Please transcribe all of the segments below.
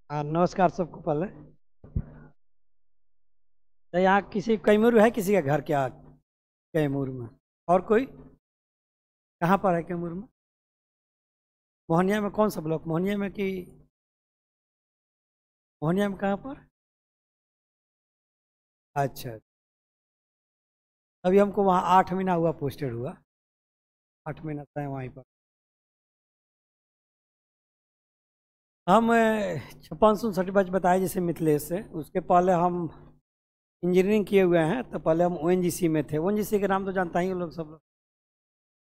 हाँ, नमस्कार सबको पहले। तो यहाँ किसी कैमूर है, किसी का घर क्या कैमूर में? और कोई कहाँ पर है कैमूर में? मोहनिया में कौन सा ब्लॉक? मोहनिया में कि मोहनिया में कहाँ पर? अच्छा। अभी हमको वहाँ 8 महीना हुआ, पोस्टेड हुआ। 8 महीना था वहीं पर। हम 56 बैच बताए जैसे मिथिलेश से। उसके पहले हम इंजीनियरिंग किए हुए हैं, तो पहले हम ओएनजीसी में थे। ओएनजीसी के नाम तो जानता ही हो लोग, सब लोग।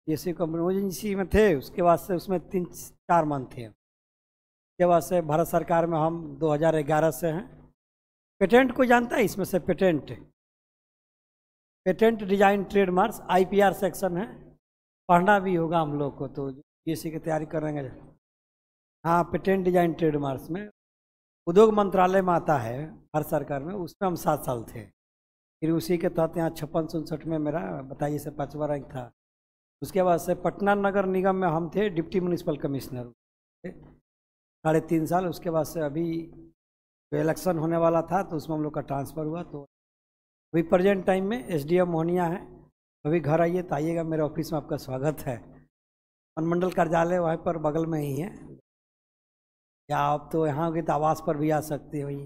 जैसे कंपनी ओएनजीसी में थे, उसके बाद से उसमें 3-4 मंथ थे। उसके बाद से भारत सरकार में हम 2011 से हैं। पेटेंट को जानता है? इसमें से patent, patent design trademarks IPR section है। पढ़ना भी होगा हम लोग को, तो पीएससी की तैयारी करेंगे। हाँ, पेटेंट डिजाइन ट्रेडमार्क्स में उद्योग मंत्रालय में आता है भारत सरकार में। उसमें हम 7 साल थे। फिर उसी के तहत यहाँ 56-59 में मेरा बताइए से 5वां रैंक था। उसके बाद से पटना नगर निगम में हम थे डिप्टी म्यूनिसिपल कमिश्नर, 3.5 साल। उसके बाद से अभी इलेक्शन होने वाला था, तो उसमें हम लोग का ट्रांसफ़र हुआ। तो अभी प्रेजेंट टाइम में एसडीएम मोहनिया है। अभी घर आइए तो आइएगा, मेरे ऑफिस में आपका स्वागत है। अनुमंडल कार्यालय वहीं पर बगल में ही है, या आप तो यहाँ के तो आवास पर भी आ सकते हो। वही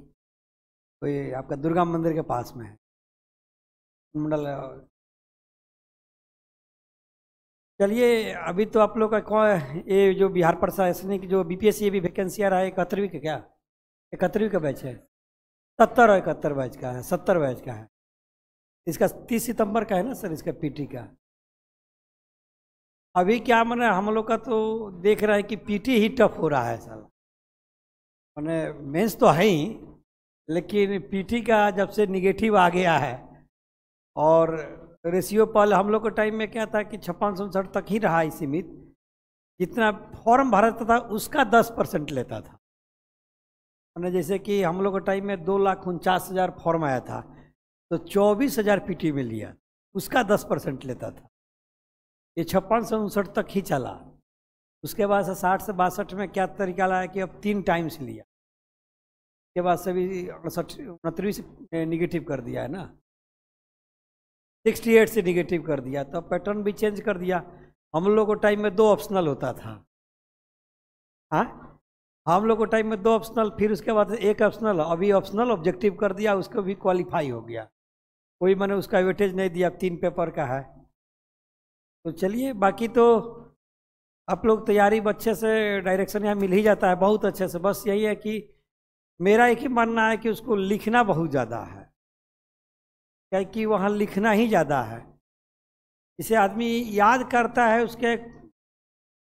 कोई आपका दुर्गा मंदिर के पास में है अनुमंडल। चलिए, अभी तो आप लोग का कौन, ये जो बिहार प्रशासनिक जो बीपीएससी भी वैकेंसी आ रहा है, 71वीं का क्या? 71वीं का बैच है? 70 और 71 बैच का है, 70 बैच का है। इसका 30 सितंबर का है ना सर, इसका पीटी का। अभी क्या मैंने हम लोग का तो देख रहा है कि पीटी ही टफ हो रहा है साला। मैंने मेंस तो है ही, लेकिन पीटी का जब से निगेटिव आ गया है, और रेशियो पहले हम लोग के टाइम में क्या था कि 56-59 तक ही रहा ही सीमित। जितना फॉर्म भरता था उसका 10% लेता था। मैंने जैसे कि हम लोग के टाइम में 2,49,000 फॉर्म आया था, तो 24,000 पीटी में लिया, उसका 10% लेता था। ये 56 से 59 तक ही चला। उसके बाद से 60 से 62 में क्या तरीका लाया कि अब 3 टाइम्स लिया। उसके बाद से भी 69 से निगेटिव कर दिया है ना, 68 से निगेटिव कर दिया। तो पैटर्न भी चेंज कर दिया। हम लोग को टाइम में 2 ऑप्शनल होता था। हाँ, हम लोग को टाइम में 2 ऑप्शनल, फिर उसके बाद 1 ऑप्शनल। अभी ऑप्शनल ऑब्जेक्टिव कर दिया, उसको भी क्वालिफाई हो गया। कोई मैंने उसका वेटेज नहीं दिया, 3 पेपर का है। तो चलिए, बाकी तो आप लोग तैयारी अच्छे से, डायरेक्शन यहाँ मिल ही जाता है बहुत अच्छे से। बस यही है कि मेरा एक ही मानना है कि उसको लिखना बहुत ज़्यादा है, क्या कि वहाँ लिखना ही ज़्यादा है। इसे आदमी याद करता है, उसके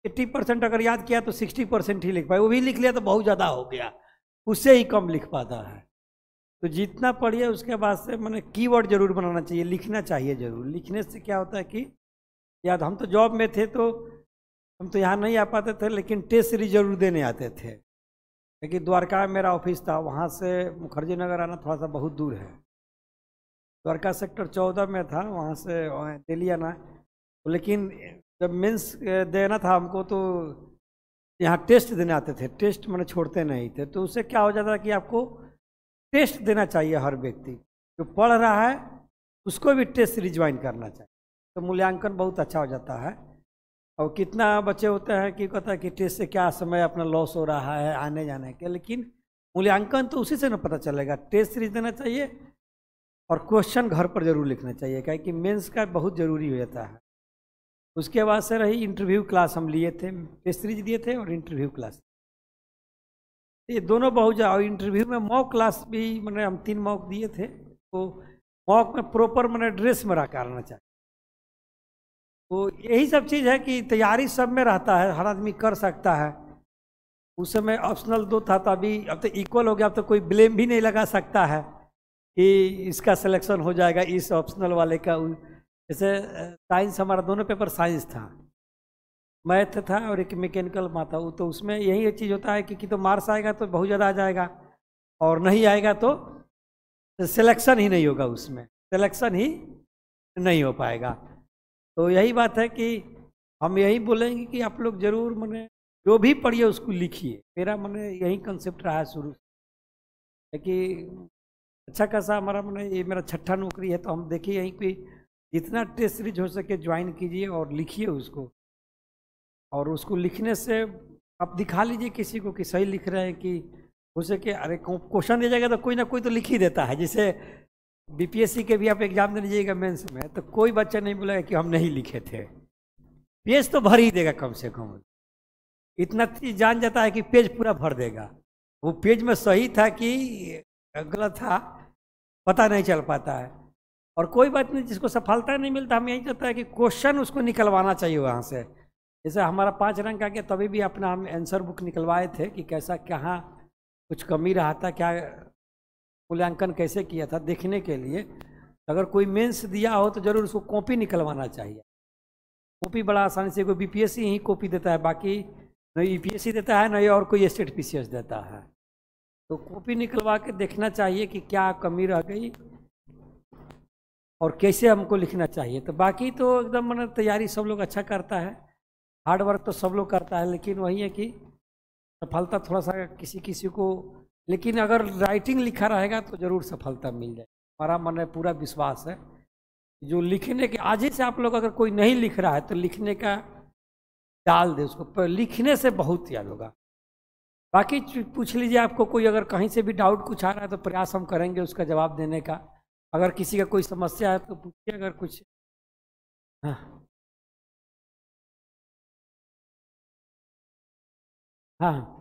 80% अगर याद किया तो 60% ही लिख पाए। वो भी लिख लिया तो बहुत ज़्यादा हो गया, उससे ही कम लिख पाता है। तो जितना पढ़िए उसके बाद से मैंने कीवर्ड जरूर बनाना चाहिए, लिखना चाहिए जरूर। लिखने से क्या होता है कि याद, हम तो जॉब में थे तो हम तो यहाँ नहीं आ पाते थे, लेकिन टेस्ट सीरीज जरूर देने आते थे। क्योंकि द्वारका में मेरा ऑफिस था, वहाँ से मुखर्जी नगर आना थोड़ा सा बहुत दूर है। द्वारका सेक्टर 14 में था, वहाँ से दिल्ली आना। लेकिन जब मेंस देना था हमको, तो यहाँ टेस्ट देने आते थे। टेस्ट मैंने छोड़ते नहीं थे। तो उससे क्या हो जाता है कि आपको टेस्ट देना चाहिए। हर व्यक्ति जो पढ़ रहा है उसको भी टेस्ट सीरीज ज्वाइन करना चाहिए, तो मूल्यांकन बहुत अच्छा हो जाता है। और कितना बच्चे होते हैं कि कहता है कि टेस्ट से क्या समय अपना लॉस हो रहा है आने जाने के, लेकिन मूल्यांकन तो उसी से ना पता चलेगा। टेस्ट सीरीज देना चाहिए और क्वेश्चन घर पर जरूर लिखना चाहिए, क्या कि मेंस का बहुत ज़रूरी हो जाता है। उसके बाद से रही इंटरव्यू क्लास, हम लिए थे, टेस्ट सीरीज दिए थे और इंटरव्यू क्लास, ये दोनों बहुत ज़्यादा। और इंटरव्यू में मॉक क्लास भी मैंने, हम 3 मॉक दिए थे। तो मॉक में प्रॉपर मैंने ड्रेस में रह करना चाहिए। तो यही सब चीज़ है कि तैयारी सब में रहता है, हर आदमी कर सकता है। उस समय ऑप्शनल 2 था, तो अभी अब तो इक्वल हो गया। अब तो कोई ब्लेम भी नहीं लगा सकता है कि इसका सिलेक्शन हो जाएगा इस ऑप्शनल वाले का। जैसे साइंस, हमारा दोनों पेपर साइंस था, मैथ था और एक मैकेनिकल में था। तो उसमें यही एक चीज़ होता है कि तो मार्क्स आएगा तो बहुत ज़्यादा आ जाएगा, और नहीं आएगा तो सिलेक्शन ही नहीं होगा, उसमें सिलेक्शन ही नहीं हो पाएगा। तो यही बात है कि हम यही बोलेंगे कि आप लोग जरूर मैंने जो भी पढ़िए उसको लिखिए। मेरा मैंने यही कंसेप्ट रहा है शुरू से। है कि अच्छा खासा हमारा मैंने ये मेरा छठा नौकरी है, तो हम देखिए यहीं पे जितना टेस्ट सीरीज हो सके ज्वाइन कीजिए और लिखिए उसको, और उसको लिखने से आप दिखा लीजिए किसी को कि सही लिख रहे हैं कि हो सके। अरे क्वेश्चन दिया जाएगा तो कोई ना कोई तो लिख ही देता है, जैसे बीपीएससी के भी आप एग्जाम दे लीजिएगा मेंस में, तो कोई बच्चा नहीं बोलेगा कि हम नहीं लिखे थे, पेज तो भर ही देगा कम से कम। इतना चीज जान जाता है कि पेज पूरा भर देगा। वो पेज में सही था कि गलत था पता नहीं चल पाता है। और कोई बात नहीं, जिसको सफलता नहीं मिलता, हम यही चाहता है कि क्वेश्चन उसको निकलवाना चाहिए वहाँ से। जैसे हमारा 5 रंग का गया, तभी भी अपना हम आंसर बुक निकलवाए थे कि कैसा कहाँ कुछ कमी रहा था, क्या मूल्यांकन कैसे किया था देखने के लिए। अगर कोई मेंस दिया हो तो जरूर उसको कॉपी निकलवाना चाहिए। कॉपी बड़ा आसानी से, कोई बीपीएससी ही कॉपी देता है, बाकी न यूपीएससी देता है न और कोई स्टेट पीसीएस देता है। तो कॉपी निकलवा के देखना चाहिए कि क्या कमी रह गई और कैसे हमको लिखना चाहिए। तो बाकी तो एकदम मैंने तैयारी सब लोग अच्छा करता है, हार्ड वर्क तो सब लोग करता है, लेकिन वही है कि सफलता थोड़ा सा किसी किसी को, लेकिन अगर राइटिंग लिखा रहेगा तो ज़रूर सफलता मिल जाए। हमारा मन में पूरा विश्वास है। जो लिखने के आज ही से आप लोग अगर कोई नहीं लिख रहा है तो लिखने का डाल दे उसको, पर लिखने से बहुत याद होगा। बाकी पूछ लीजिए, आपको कोई अगर कहीं से भी डाउट कुछ आ रहा है तो प्रयास हम करेंगे उसका जवाब देने का। अगर किसी का कोई समस्या है तो पूछिए, अगर कुछ। हाँ हाँ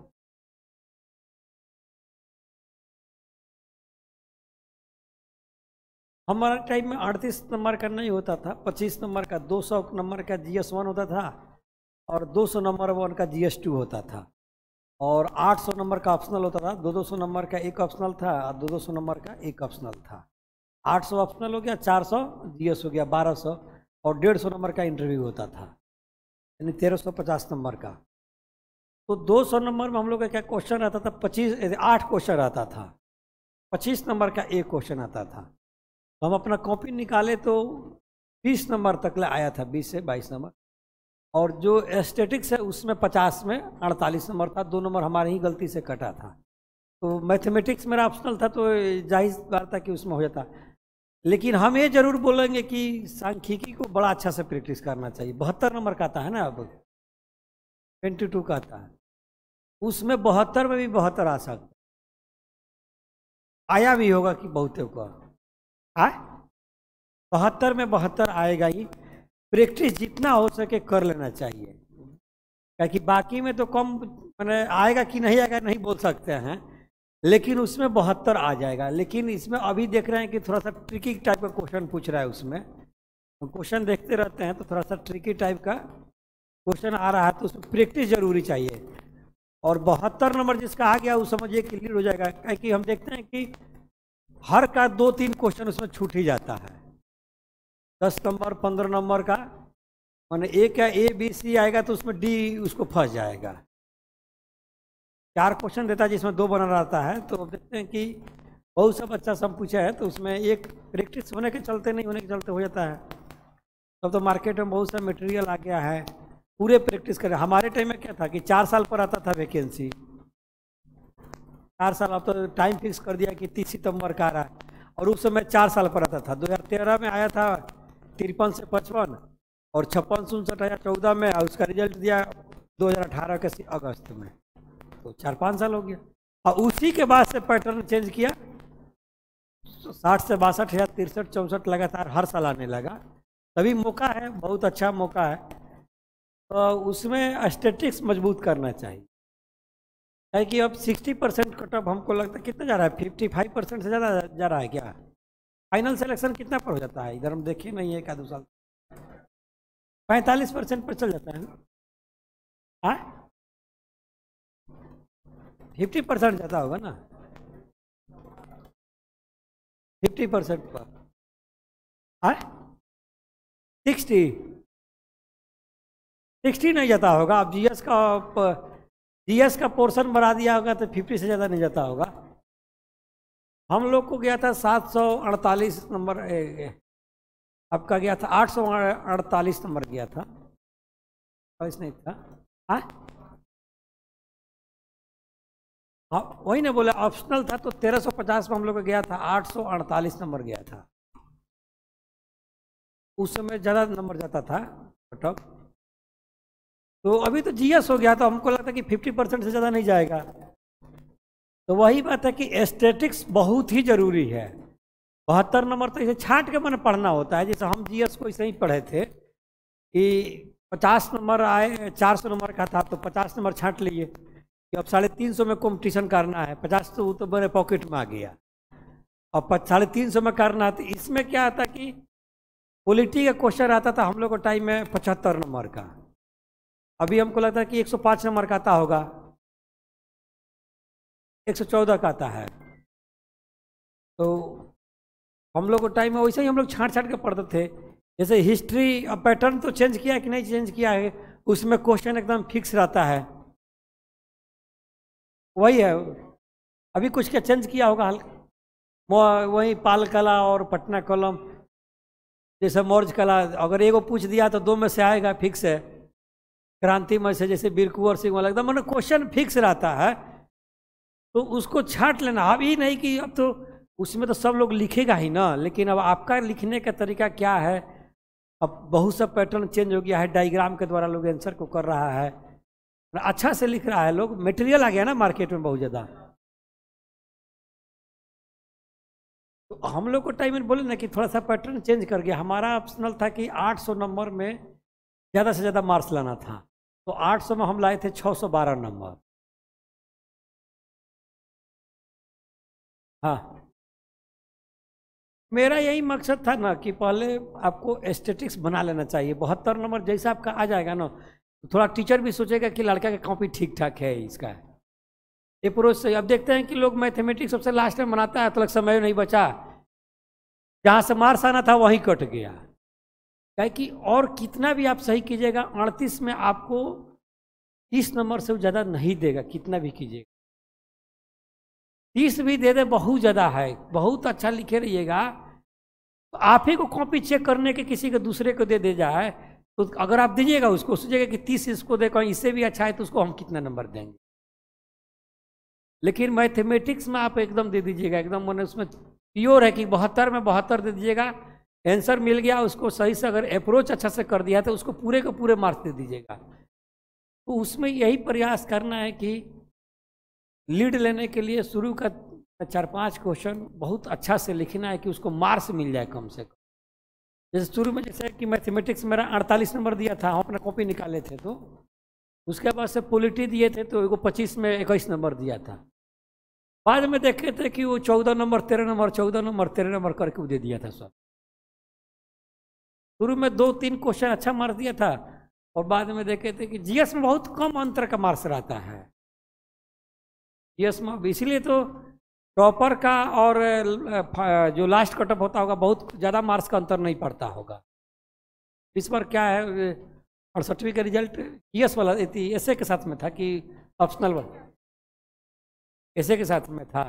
हमारा टाइम में 38 नंबर का नहीं होता था, 25 नंबर का 200 नंबर का GS1 होता था और 200 नंबर 1 का GS2 होता था, और 800 नंबर का ऑप्शनल होता था। 200 नंबर का एक ऑप्शनल था और 200 नंबर का एक ऑप्शनल था। 800 ऑप्शनल हो गया, 400 जीएस हो गया, 1200, और 150 नंबर का इंटरव्यू होता था, यानी 1350 नंबर का। तो 200 नंबर में हम लोग का क्या क्वेश्चन आता था, 8 क्वेश्चन आता था, 25 नंबर का एक क्वेश्चन आता था। तो हम अपना कॉपी निकाले तो 20 नंबर तक ले आया था, 20 से 22 नंबर। और जो एस्थेटिक्स है उसमें 50 में 48 नंबर था, 2 नंबर हमारे ही गलती से कटा था। तो मैथमेटिक्स मेरा ऑप्शनल था, तो जाहिर बात था कि उसमें हो जाता। लेकिन हम ये जरूर बोलेंगे कि सांख्यिकी को बड़ा अच्छा से प्रैक्टिस करना चाहिए। 72 नंबर का आता है ना, अब 22 का आता है, उसमें 72 में भी 72 आ सकता, आया भी होगा कि बहुतों को आ 72 में 72 आएगा ही। प्रैक्टिस जितना हो सके कर लेना चाहिए, क्योंकि बाकी में तो कम मैंने आएगा कि नहीं आएगा नहीं बोल सकते हैं, लेकिन उसमें 72 आ जाएगा। लेकिन इसमें अभी देख रहे हैं कि थोड़ा सा ट्रिकी टाइप का क्वेश्चन पूछ रहा है। उसमें हम क्वेश्चन देखते रहते हैं तो थोड़ा सा ट्रिकी टाइप का क्वेश्चन आ रहा है, तो उसमें प्रैक्टिस जरूरी चाहिए। और 72 नंबर जिसका आ गया वो समझिए क्लियर हो जाएगा, क्योंकि हम देखते हैं कि हर का 2-3 क्वेश्चन उसमें छूट ही जाता है। 10 नंबर 15 नंबर का माने एक या ABC आएगा तो उसमें D उसको फंस जाएगा। 4 क्वेश्चन देता है जिसमें 2 बना रहता है। तो अब देखते हैं कि बहुत सा बच्चा सब पूछा है, तो उसमें एक प्रैक्टिस होने के चलते नहीं होने के चलते हो जाता है। तब तो मार्केट में बहुत सा मटेरियल आ गया है, पूरे प्रैक्टिस करें। हमारे टाइम में क्या था कि 4 साल पर आता था वैकेंसी, 4 साल। अब तो टाइम फिक्स कर दिया कि 30 सितंबर का आ रहा है, और उस समय 4 साल पर आता था। 2013 में आया था 53 से 55, और 56 67 आया 14 में, और उसका रिजल्ट दिया 2018 के अगस्त में। तो 4-5 साल हो गया। और उसी के बाद से पैटर्न चेंज किया, 60 से 62 या 63 64 लगातार हर साल आने लगा। तभी मौका है, बहुत अच्छा मौका है। तो उसमें स्टैटिस्टिक्स मजबूत करना चाहिए, है कि अब 60% कटअप हमको लगता है कितना जा रहा है, 55% से ज़्यादा जा रहा है क्या? फाइनल सिलेक्शन कितना पर हो जाता है? इधर हम देखे नहीं है, 1-2 साल 45% पर चल जाता है ना। हाँ 50% जाता होगा ना, 50% पर। हाँ 60 नहीं जाता होगा। अब जीएस का पोर्शन बढ़ा दिया होगा तो 50 से ज़्यादा नहीं जाता होगा। हम लोग को गया था 748 नंबर, आपका गया था 848 नंबर गया था, 48 नहीं था। हाँ हाँ वही ना बोला, ऑप्शनल था तो 1350 में हम लोग का गया था, 848 नंबर गया था। उस समय ज़्यादा नंबर जाता था कटऑफ। तो अभी तो जीएस हो गया, तो हमको लगता है कि 50% से ज़्यादा नहीं जाएगा। तो वही बात है कि एस्थेटिक्स बहुत ही जरूरी है। 72 नंबर तो इसे छांट के मैंने पढ़ना होता है। जैसे हम जीएस को इसे ही पढ़े थे कि 50 नंबर आए, 400 नंबर का था तो 50 नंबर छांट लिए कि अब 350 में कंपटीशन करना है। 50 तो वो तो मेरे पॉकेट में आ गया, अब 350 में करना है। तो इसमें क्या आता कि पॉलिटी का क्वेश्चन आता था हम लोग को टाइम में 75 नंबर का, अभी हमको लगता है कि 105 नंबर का आता होगा, 114 का आता है। तो हम लोग को टाइम में वैसे ही हम लोग छांट छांट के पढ़ते थे। जैसे हिस्ट्री, अब पैटर्न तो चेंज किया है कि नहीं चेंज किया है, उसमें क्वेश्चन एकदम फिक्स रहता है, वही है। अभी कुछ क्या चेंज किया होगा वही पाल कला और पटना कॉलम, जैसे मौर्य कला, अगर एगो पूछ दिया तो 2 में से आएगा, फिक्स है। क्रांति में से जैसे बीर कुंवर सिंह वाला एकदम मतलब क्वेश्चन फिक्स रहता है, तो उसको छांट लेना। अब ये नहीं कि अब तो उसमें तो सब लोग लिखेगा ही ना, लेकिन अब आपका लिखने का तरीका क्या है। अब बहुत सा पैटर्न चेंज हो गया है, डायग्राम के द्वारा लोग आंसर को कर रहा है, अच्छा से लिख रहा है लोग, मटेरियल आ गया ना मार्केट में बहुत ज़्यादा। तो हम लोग को टाइम में बोले ना कि थोड़ा सा पैटर्न चेंज कर गया। हमारा ऑप्शनल था कि 800 नंबर में ज़्यादा से ज़्यादा मार्क्स लाना था, तो 800 में हम लाए थे 612 नंबर। हाँ, मेरा यही मकसद था ना कि पहले आपको एस्थेटिक्स बना लेना चाहिए। 72 नंबर जैसा आपका आ जाएगा ना, तो थोड़ा टीचर भी सोचेगा कि लड़का का कॉपी ठीक ठाक है इसका, अप्रोच से। अब देखते हैं कि लोग मैथमेटिक्स सबसे लास्ट में बनाता है तो लग समय नहीं बचा, जहाँ से मार्क्स आना था वहीं कट गया। क्या कि और कितना भी आप सही कीजिएगा, 38 में आपको 30 नंबर से ज़्यादा नहीं देगा, कितना भी कीजिएगा। 30 भी दे दे बहुत ज़्यादा है, बहुत अच्छा लिखे रहिएगा। तो आप ही को कॉपी चेक करने के किसी के दूसरे को दे जाए, तो अगर आप दीजिएगा उसको, सोचिएगा कि 30 इसको दे, कहीं इससे भी अच्छा है तो उसको हम कितना नंबर देंगे। लेकिन मैथमेटिक्स में आप एकदम दे दीजिएगा, एकदम मैंने उसमें प्योर है कि 72 में 72 दे दीजिएगा, आंसर मिल गया उसको सही से। अगर अप्रोच अच्छा से कर दिया तो उसको पूरे के पूरे मार्क्स दे दीजिएगा। तो उसमें यही प्रयास करना है कि लीड लेने के लिए शुरू का 4-5 क्वेश्चन बहुत अच्छा से लिखना है कि उसको मार्क्स मिल जाए कम से कम। जैसे शुरू में जैसे कि मैथमेटिक्स मेरा 48 नंबर दिया था, हम अपना कॉपी निकाले थे, तो उसके बाद से पॉलिटी दिए थे तो एगो 25 में 21 नंबर दिया था। बाद में देखे थे कि वो 14 नंबर 13 नंबर 14 नंबर 13 नंबर करके वो दे दिया था सब। शुरू में 2-3 क्वेश्चन अच्छा मार्क्स दिया था, और बाद में देखे थे कि जीएस में बहुत कम अंतर का मार्क्स रहता है। जीएस में इसीलिए तो टॉपर का और जो लास्ट कटअप होता होगा बहुत ज़्यादा मार्क्स का अंतर नहीं पड़ता होगा। इस बार क्या है, 68वीं का रिजल्ट जीएस वाला ऐसे के साथ में था कि ऑप्शनल वाला ऐसे के साथ में था,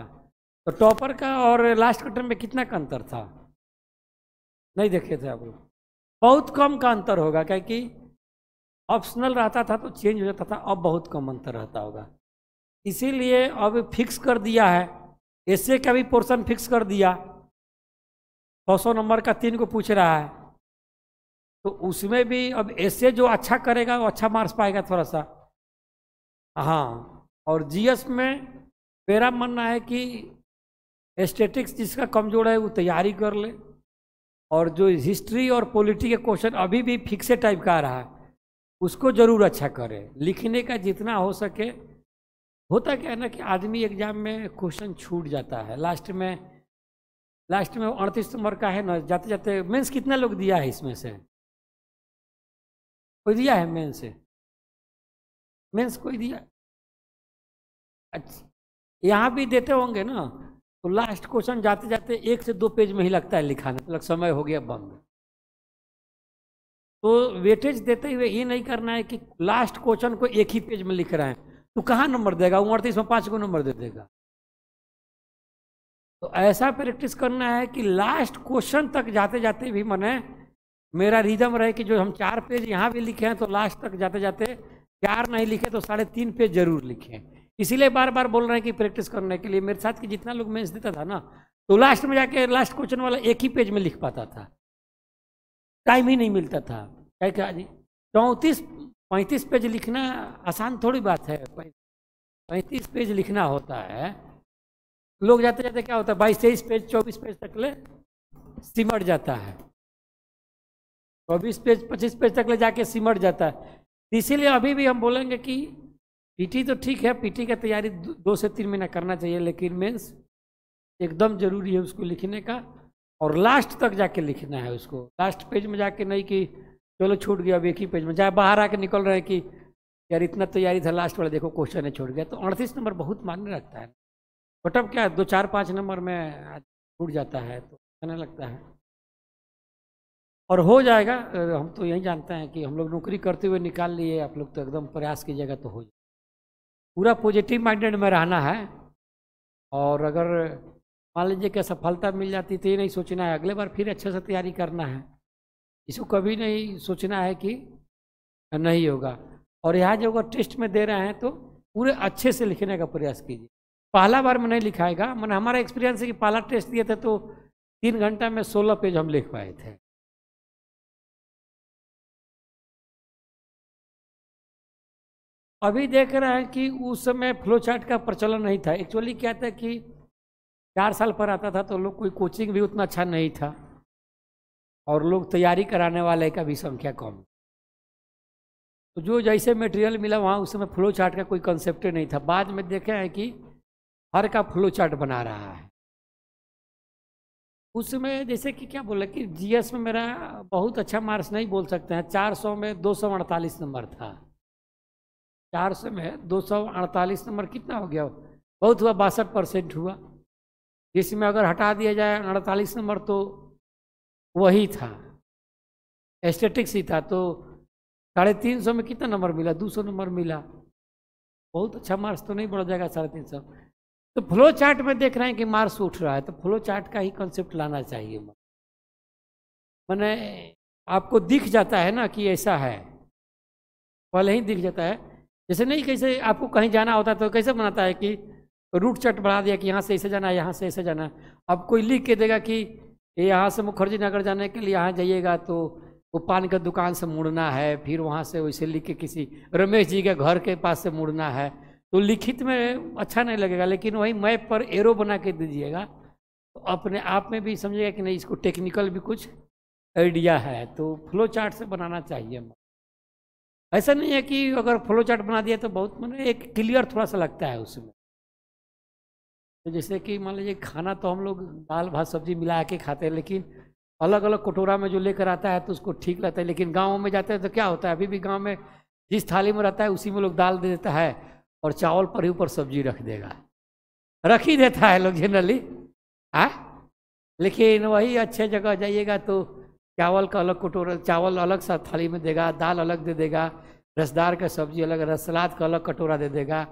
तो टॉपर का और लास्ट कटअप में कितना का अंतर था, नहीं देखे थे आप लोग? बहुत कम का अंतर होगा, क्योंकि ऑप्शनल रहता था तो चेंज हो जाता था, अब बहुत कम अंतर रहता होगा। इसीलिए अब फिक्स कर दिया है, एसे का भी पोर्शन फिक्स कर दिया। 100 नंबर का 3 को पूछ रहा है, तो उसमें भी अब एसे जो अच्छा करेगा वो अच्छा मार्क्स पाएगा थोड़ा सा। हाँ, और जीएस में मेरा मानना है कि एस्थेटिक्स जिसका कमजोर है वो तैयारी कर ले, और जो हिस्ट्री और पॉलिटी के क्वेश्चन अभी भी फिक्से टाइप का आ रहा है उसको जरूर अच्छा करे। लिखने का जितना हो सके। होता क्या है ना कि आदमी एग्जाम में क्वेश्चन छूट जाता है लास्ट में 38 नंबर का है ना, जाते जाते मेंस कितना लोग दिया है इसमें से? कोई दिया है मेंस से? मेंस कोई दिया? अच्छा, यहाँ भी देते होंगे ना, तो लास्ट क्वेश्चन जाते जाते 1 से 2 पेज में ही लगता है लिखाने, मतलब समय हो गया बंद। तो वेटेज देते हुए ये नहीं करना है कि लास्ट क्वेश्चन को एक ही पेज में लिख रहे हैं, तो कहाँ नंबर देगा? 38 में 5 को नंबर दे देगा। तो ऐसा प्रैक्टिस करना है कि लास्ट क्वेश्चन तक जाते जाते भी मने मेरा रिदम रहे कि जो हम 4 पेज यहाँ भी लिखे हैं तो लास्ट तक जाते जाते 4 नहीं लिखे तो 3.5 पेज जरूर लिखें। इसीलिए बार बार बोल रहे हैं कि प्रैक्टिस करने के लिए। मेरे साथ के जितना लोग मेंस देता था ना, तो लास्ट में जाके लास्ट क्वेश्चन वाला एक ही पेज में लिख पाता था, टाइम ही नहीं मिलता था। क्या क्या जी, 34-35 पेज लिखना आसान थोड़ी बात है। 35 पेज लिखना होता है। लोग जाते जाते क्या होता है, 22-23 पेज 24 पेज तक ले सिमट जाता है, 24 पेज 25 पेज तक ले जाके सिमट जाता है। इसीलिए अभी भी हम बोलेंगे कि पीटी तो ठीक है, पीटी की तैयारी 2 से 3 महीना करना चाहिए, लेकिन मेंस एकदम जरूरी है उसको लिखने का, और लास्ट तक जाके लिखना है उसको। लास्ट पेज में जाके नहीं कि चलो छूट गया अब एक ही पेज में, चाहे बाहर आके निकल रहे हैं कि यार इतना तैयारी था, लास्ट वाला देखो क्वेश्चन है छूट गया, तो 38 नंबर बहुत मायने रखता है। बट अब क्या 2, 4, 5 नंबर में छूट जाता है तो कहने लगता है, और हो जाएगा। हम तो यही जानते हैं कि हम लोग नौकरी करते हुए निकाल लिए, आप लोग तो एकदम प्रयास कीजिएगा तो हो जाए। पूरा पॉजिटिव माइंडेड में रहना है, और अगर मान लीजिए कि सफलता मिल जाती तो ये नहीं सोचना है अगले बार फिर अच्छे से तैयारी करना है, इसको कभी नहीं सोचना है कि नहीं होगा। और यहाँ जो अगर टेस्ट में दे रहे हैं तो पूरे अच्छे से लिखने का प्रयास कीजिए। पहला बार में नहीं लिखाएगा, मैंने हमारा एक्सपीरियंस है कि पहला टेस्ट दिए थे तो 3 घंटा में 16 पेज हम लिख पाए थे। अभी देख रहे हैं कि उस समय फ्लो चार्ट का प्रचलन नहीं था। एक्चुअली क्या था कि 4 साल पर आता था तो लोग कोई कोचिंग भी उतना अच्छा नहीं था, और लोग तैयारी कराने वाले का भी संख्या कम। तो जो जैसे मटेरियल मिला वहाँ उस समय फ्लो चार्ट का कोई कंसेप्ट नहीं था। बाद में देखे हैं कि हर का फ्लो चार्ट बना रहा है। उस समय जैसे कि क्या बोले कि जीएस में मेरा बहुत अच्छा मार्क्स नहीं बोल सकते हैं, 400 में 248 नंबर था। 400 में 248 नंबर कितना हो गया, बहुत हुआ, 62% हुआ। जिसमें अगर हटा दिया जाए 48 नंबर तो वही था, एस्थेटिक्स ही था, तो 350 में कितना नंबर मिला, 200 नंबर मिला। बहुत अच्छा मार्क्स तो नहीं बढ़ जाएगा 350। तो फ्लो चार्ट में देख रहे हैं कि मार्क्स उठ रहा है, तो फ्लो चार्ट का ही कंसेप्ट लाना चाहिए। मैंने आपको दिख जाता है ना कि ऐसा है, पहले ही दिख जाता है। जैसे नहीं, कैसे आपको कहीं जाना होता है तो कैसे बनाता है कि रूट चार्ट बढ़ा दिया कि यहाँ से ऐसे जाना है, यहाँ से ऐसे जाना है। अब कोई लिख के देगा कि यहाँ से मुखर्जी नगर जाने के लिए यहाँ जाइएगा तो वो पान का दुकान से मुड़ना है, फिर वहाँ से वैसे लिख के किसी रमेश जी के घर के पास से मुड़ना है, तो लिखित में अच्छा नहीं लगेगा। लेकिन वही मैप पर एरो बना के दीजिएगा तो अपने आप में भी समझिएगा कि नहीं, इसको टेक्निकल भी कुछ आइडिया है। तो फ्लो चार्ट से बनाना चाहिए। ऐसा नहीं है कि अगर फ्लो चार्ट बना दिया तो बहुत मैंने एक क्लियर थोड़ा सा लगता है उसमें। तो जैसे कि मान लीजिए खाना तो हम लोग दाल भात सब्जी मिला के खाते हैं, लेकिन अलग अलग कटोरा में जो लेकर आता है तो उसको ठीक लगता है। लेकिन गाँव में जाते हैं तो क्या होता है, अभी भी गाँव में जिस थाली में रहता है उसी में लोग दाल दे देता है और चावल पर ही ऊपर सब्जी रख देगा, रख ही देता है लोग जनरली। लेकिन वही अच्छे जगह जाइएगा तो चावल का अलग कटोरा, चावल अलग सा थाली में देगा, दाल अलग दे देगा, रसदार का सब्जी अलग, रस सलाद का अलग कटोरा दे देगा।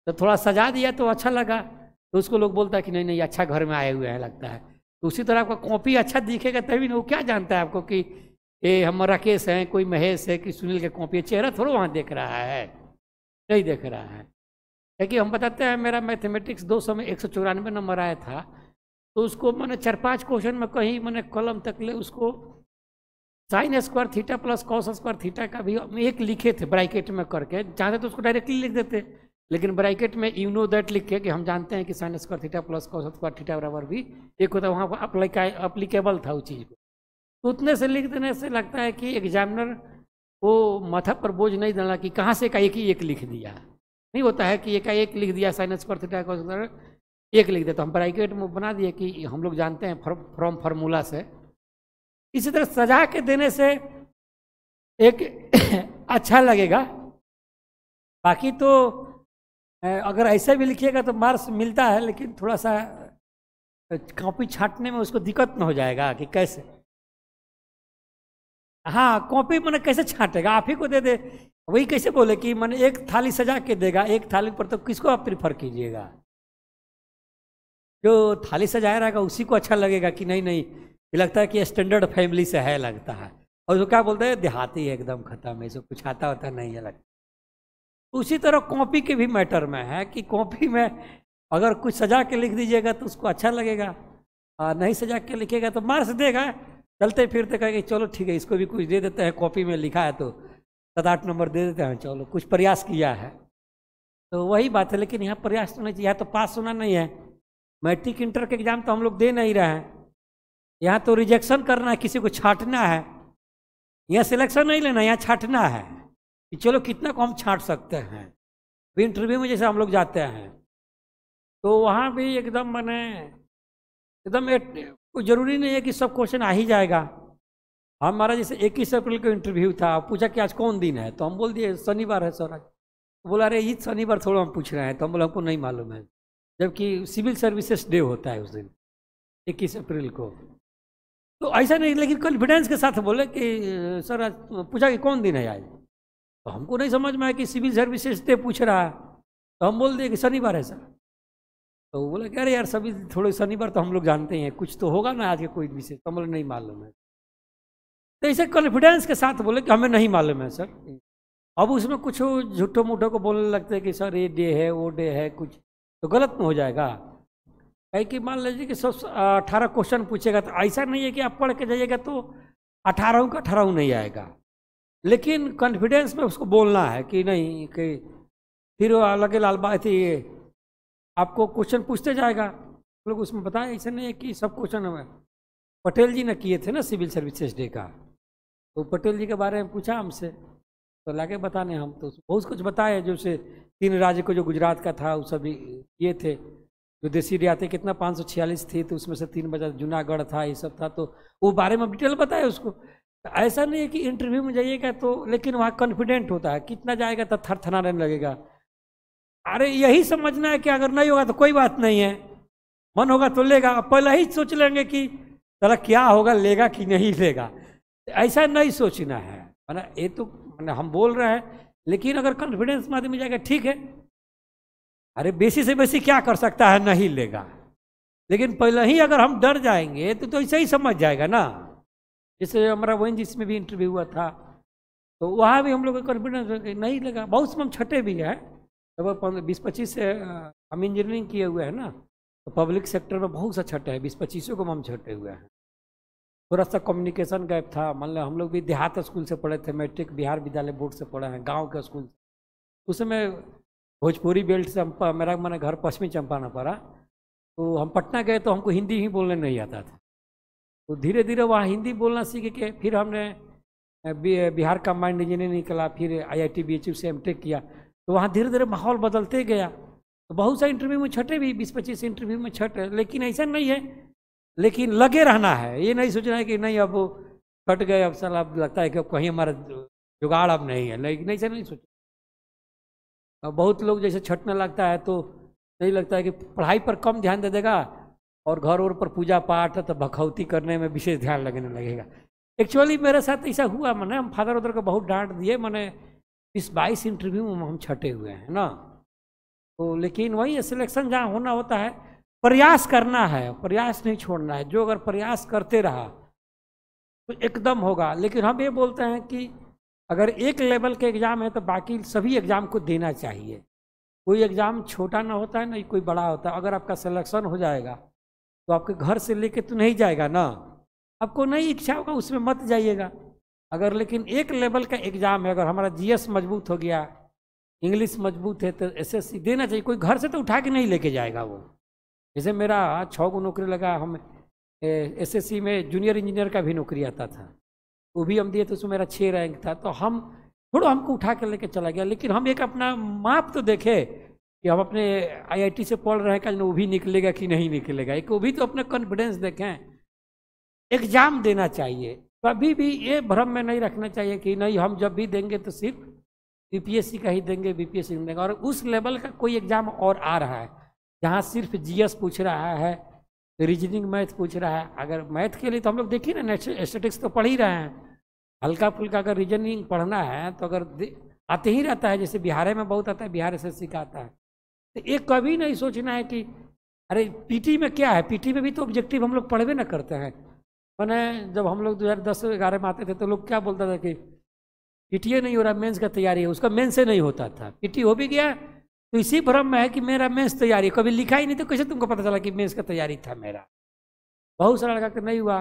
तो थोड़ा सजा दिया तो अच्छा लगा, तो उसको लोग बोलता है कि नहीं नहीं अच्छा घर में आए हुए हैं लगता है। तो उसी तरह आपका कॉपी अच्छा दिखेगा तभी ना, वो क्या जानता है आपको कि ये हम राकेश हैं, कोई महेश है, कि सुनील का कॉपी, चेहरा थोड़ा वहाँ देख रहा है, नहीं देख रहा है। क्योंकि हम बताते हैं मेरा मैथमेटिक्स 200 में 194 नंबर आया था, तो उसको मैंने 4-5 क्वेश्चन में कहीं मैंने कलम तक ले उसको sine square theta plus cos square theta का भी एक लिखे थे ब्रैकेट में करके, चाहते तो उसको डायरेक्टली लिख देते, लेकिन ब्रैकेट में यू नो दैट लिख के कि हम जानते हैं कि sine square theta plus cos square theta बराबर भी एक होता है, वहाँ पर अप्लीकेबल था उस चीज़ को। तो उतने से लिख देने से लगता है कि एग्जामिनर वो माथा पर बोझ नहीं डाला कि कहाँ से एक ही एक लिख दिया। नहीं होता है कि एक लिख दिया sine square theta cos square एक लिख दिया, तो हम ब्रैकेट में बना दिए कि हम लोग जानते हैं फ्रॉम फार्मूला से। इसी तरह सजा के देने से एक अच्छा लगेगा। बाकी तो अगर ऐसे भी लिखिएगा तो मार्क्स मिलता है, लेकिन थोड़ा सा कॉपी छांटने में उसको दिक्कत न हो जाएगा कि कैसे, हाँ कॉपी मैंने कैसे छांटेगा, आप ही को दे दे। वही कैसे बोले कि मैंने एक थाली सजा के देगा, एक थाली पर, तो किसको आप प्रीफर कीजिएगा? जो थाली सजाया रहेगा उसी को अच्छा लगेगा कि नहीं नहीं ये लगता है कि स्टैंडर्ड फैमिली से है लगता है, और जो क्या बोलते हैं देहाती एकदम खत्म है, इसको कुछ आता होता नहीं है लगता। उसी तरह कॉपी के भी मैटर में है कि कॉपी में अगर कुछ सजा के लिख दीजिएगा तो उसको अच्छा लगेगा, नहीं सजा के लिखेगा तो मार्क्स देगा। चलते फिरते कहेंगे चलो ठीक है इसको भी कुछ दे देते हैं, कॉपी में लिखा है तो 7-8 नंबर दे देते हैं, चलो कुछ प्रयास किया है। तो वही बात है, लेकिन यहाँ प्रयास तो नहीं चाहिए, यहाँ तो पास होना नहीं है। मैट्रिक इंटर के एग्जाम तो हम लोग दे नहीं रहे हैं, यहाँ तो रिजेक्शन करना है, किसी को छांटना है। यहाँ सिलेक्शन नहीं लेना, यहाँ छांटना है कि चलो कितना को हम छांट सकते हैं। भी इंटरव्यू में जैसे हम लोग जाते हैं तो वहाँ भी एकदम मैंने एकदम कोई ज़रूरी नहीं है कि सब क्वेश्चन आ ही जाएगा। हमारा जैसे 21 अप्रैल का इंटरव्यू था, पूछा कि आज कौन दिन है, तो हम बोल दिए शनिवार है सर। बोला अरे ये शनिवार थोड़ा हम पूछ रहे हैं, तो हम बोला हमको नहीं मालूम है, जबकि सिविल सर्विसेज डे होता है उस दिन 21 अप्रैल को। तो ऐसा नहीं, लेकिन कॉन्फिडेंस के साथ बोले कि सर आज पूछा कि कौन दिन है आज, तो हमको नहीं समझ में आया कि सिविल सर्विसेज डे पूछ रहा है, तो हम बोल दिए कि शनिवार है सर। तो बोला कि अरे यार सभी थोड़े शनिवार तो हम लोग जानते हैं, कुछ तो होगा ना आज के कोई विषय, तो हम लोग नहीं मालूम है। तो ऐसे कॉन्फिडेंस के साथ बोले कि हमें नहीं मालूम है सर। अब उसमें कुछ झूठो मूठो को बोलने लगते हैं कि सर ये डे है वो डे है, कुछ तो गलत में हो जाएगा। कहीं कि मान लीजिए कि 18 क्वेश्चन पूछेगा, तो ऐसा नहीं है कि आप पढ़ के जाइएगा तो 18 का 18 नहीं आएगा, लेकिन कॉन्फिडेंस में उसको बोलना है कि नहीं, कि फिर अलग लाल बात ये आपको क्वेश्चन पूछते जाएगा। लोग उसमें बताया ऐसा नहीं है कि सब क्वेश्चन हमें पटेल जी ने किए थे ना सिविल सर्विसेज डे का, तो पटेल जी के बारे में पूछा हमसे, तो लाके बताने हम तो बहुत कुछ बताए। जो से 3 राज्य को जो गुजरात का था वो सभी ये थे, जो देसी रियातें कितना 546 थी, तो उसमें से 3 बचा, जूनागढ़ था, ये सब था, तो वो बारे में डिटेल बताया उसको। तो ऐसा नहीं है कि इंटरव्यू में जाइएगा तो, लेकिन वहाँ कॉन्फिडेंट होता है, कितना जाएगा तो थर थराने लगेगा। अरे यही समझना है कि अगर नहीं होगा तो कोई बात नहीं है, मन होगा तो लेगा। पहले ही सोच लेंगे कि चला क्या होगा, लेगा कि नहीं लेगा, ऐसा नहीं सोचना है। माना ये तो हम बोल रहे हैं, लेकिन अगर कॉन्फिडेंस में आदमी जाएगा ठीक है, अरे बेसी से बेसी क्या कर सकता है, नहीं लेगा। लेकिन पहले ही अगर हम डर जाएंगे तो ऐसा ही समझ जाएगा ना। जैसे हमारा वही जिसमें भी इंटरव्यू हुआ था, तो वहाँ भी हम लोग का कॉन्फिडेंस नहीं लगा। बहुत से हम छठे भी हैं, लगभग 20-25 से हम इंजीनियरिंग किए हुए हैं ना, तो पब्लिक सेक्टर में बहुत सा छठे हैं, 20-25 को हम छठे हुए हैं। थोड़ा सा कम्युनिकेशन गैप था, मान लो हम लोग भी देहात स्कूल से पढ़े थे, मैट्रिक बिहार विद्यालय बोर्ड से पढ़े हैं, गांव के स्कूल। उस समय भोजपुरी बेल्ट से मेरा मैंने घर पश्चिमी चंपारण पड़ा, तो हम पटना गए तो हमको हिंदी ही बोलने नहीं आता था। तो धीरे धीरे वहाँ हिंदी बोलना सीख के फिर हमने बिहार कंबाइंड इंजीनियरिंग निकला, फिर IIT BHU से MTech किया। तो वहाँ धीरे धीरे माहौल बदलते गया, तो बहुत सा इंटरव्यू में छठे भी, 20-25 इंटरव्यू में छठे, लेकिन ऐसा नहीं है। लेकिन लगे रहना है, ये नहीं सोचना है कि नहीं अब छट गए, अब साल अब लगता है कि अब कहीं हमारा जुगाड़ अब नहीं है, लेकिन ऐसा नहीं सोचना। बहुत लोग जैसे छटने लगता है तो नहीं लगता है कि पढ़ाई पर कम ध्यान दे देगा और घर और पर पूजा पाठ तो भखौती करने में विशेष ध्यान लगने लगेगा। एक्चुअली मेरे साथ ऐसा हुआ, मैंने हम फादर उधर को बहुत डांट दिए, मैंने 20-22 इंटरव्यू में हम छटे हुए हैं ना। तो लेकिन वही सिलेक्शन जहाँ होना होता है, प्रयास करना है, प्रयास नहीं छोड़ना है। जो अगर प्रयास करते रहा तो एकदम होगा। लेकिन हम ये बोलते हैं कि अगर एक लेवल के एग्ज़ाम है तो बाकी सभी एग्ज़ाम को देना चाहिए। कोई एग्ज़ाम छोटा ना होता है ना कोई बड़ा होता है। अगर आपका सिलेक्शन हो जाएगा तो आपके घर से लेके तो नहीं जाएगा ना, आपको नहीं इच्छा होगा उसमें मत जाइएगा। अगर लेकिन एक लेवल का एग्ज़ाम है, अगर हमारा GS मजबूत हो गया, इंग्लिश मजबूत है, तो SSC देना चाहिए। कोई घर से तो उठा के नहीं लेके जाएगा वो। जैसे मेरा 6 को नौकरी लगा, हम SSC में जूनियर इंजीनियर का भी नौकरी आता था, वो भी हम दिए तो उसमें मेरा 6 रैंक था। तो हम थोड़ा हमको उठा के लेके चला गया, लेकिन हम एक अपना माप तो देखे कि हम अपने IIT से पढ़ रहे हैं, वो भी निकलेगा कि नहीं निकलेगा, एक वो भी तो अपना कॉन्फिडेंस देखें। एग्ज़ाम देना चाहिए, कभी भी ये भ्रम में नहीं रखना चाहिए कि नहीं हम जब भी देंगे तो सिर्फ UPSC का ही देंगे, BPSC नहीं देंगे। और उस लेवल का कोई एग्ज़ाम और आ रहा है जहाँ सिर्फ GS पूछ रहा है, रीजनिंग मैथ पूछ रहा है। अगर मैथ के लिए तो हम लोग देखिए ना, स्टैटिस्टिक्स तो पढ़ ही रहे हैं, हल्का फुल्का अगर रीजनिंग पढ़ना है तो अगर आते ही रहता है, जैसे बिहार में बहुत आता है, बिहार SSC का आता है। तो ये कभी नहीं सोचना है कि अरे PT में क्या है, PT में भी तो ऑब्जेक्टिव हम लोग पढ़वे ना करते हैं। मैंने जब हम लोग 2010-11 में आते थे तो लोग क्या बोलता था कि पीटीए नहीं हो रहा, मेंस का तैयारी है, उसका मेंस से नहीं होता था, पीटी हो भी गया तो इसी भ्रम में है कि मेरा मेंस तैयारी, कभी लिखा ही नहीं तो कैसे तुमको पता चला कि मेंस का तैयारी था मेरा। बहुत सारा लगा कि नहीं हुआ,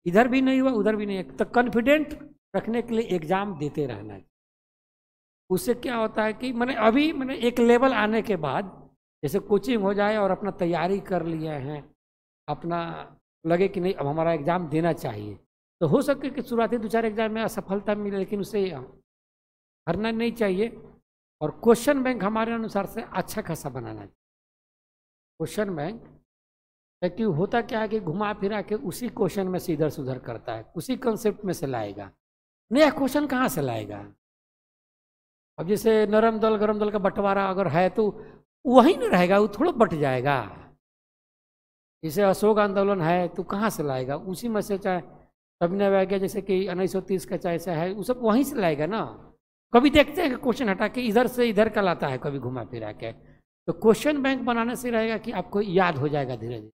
इधर भी नहीं हुआ उधर भी नहीं, तो कॉन्फिडेंट रखने के लिए एग्जाम देते रहना है। उससे क्या होता है कि मैंने एक लेवल आने के बाद जैसे कोचिंग हो जाए और अपना तैयारी कर लिए हैं, अपना लगे कि नहीं अब हमारा एग्ज़ाम देना चाहिए, तो हो सके कि शुरुआती 2-4 एग्जाम में असफलता मिले, लेकिन उसे करना नहीं चाहिए। और क्वेश्चन बैंक हमारे अनुसार से अच्छा खासा बनाना चाहिए। क्वेश्चन बैंक कि होता क्या है कि घुमा फिरा के उसी क्वेश्चन में से इधर से उधर करता है, उसी कंसेप्ट में से लाएगा, नया क्वेश्चन कहाँ से लाएगा। अब जैसे नरम दल गरम दल का बंटवारा अगर है तो वही न रहेगा, वो थोड़ा बट जाएगा। जैसे अशोक आंदोलन है तो कहाँ से लाएगा, उसी में से, चाहे अभिनय वैज्ञा जैसे कि 1930 का चाहे से है, वो सब वहीं से लाएगा ना। कभी देखते हैं कि क्वेश्चन हटा के इधर से इधर का लाता है, कभी घुमा फिरा के। तो क्वेश्चन बैंक बनाने से रहेगा कि आपको याद हो जाएगा धीरे धीरे।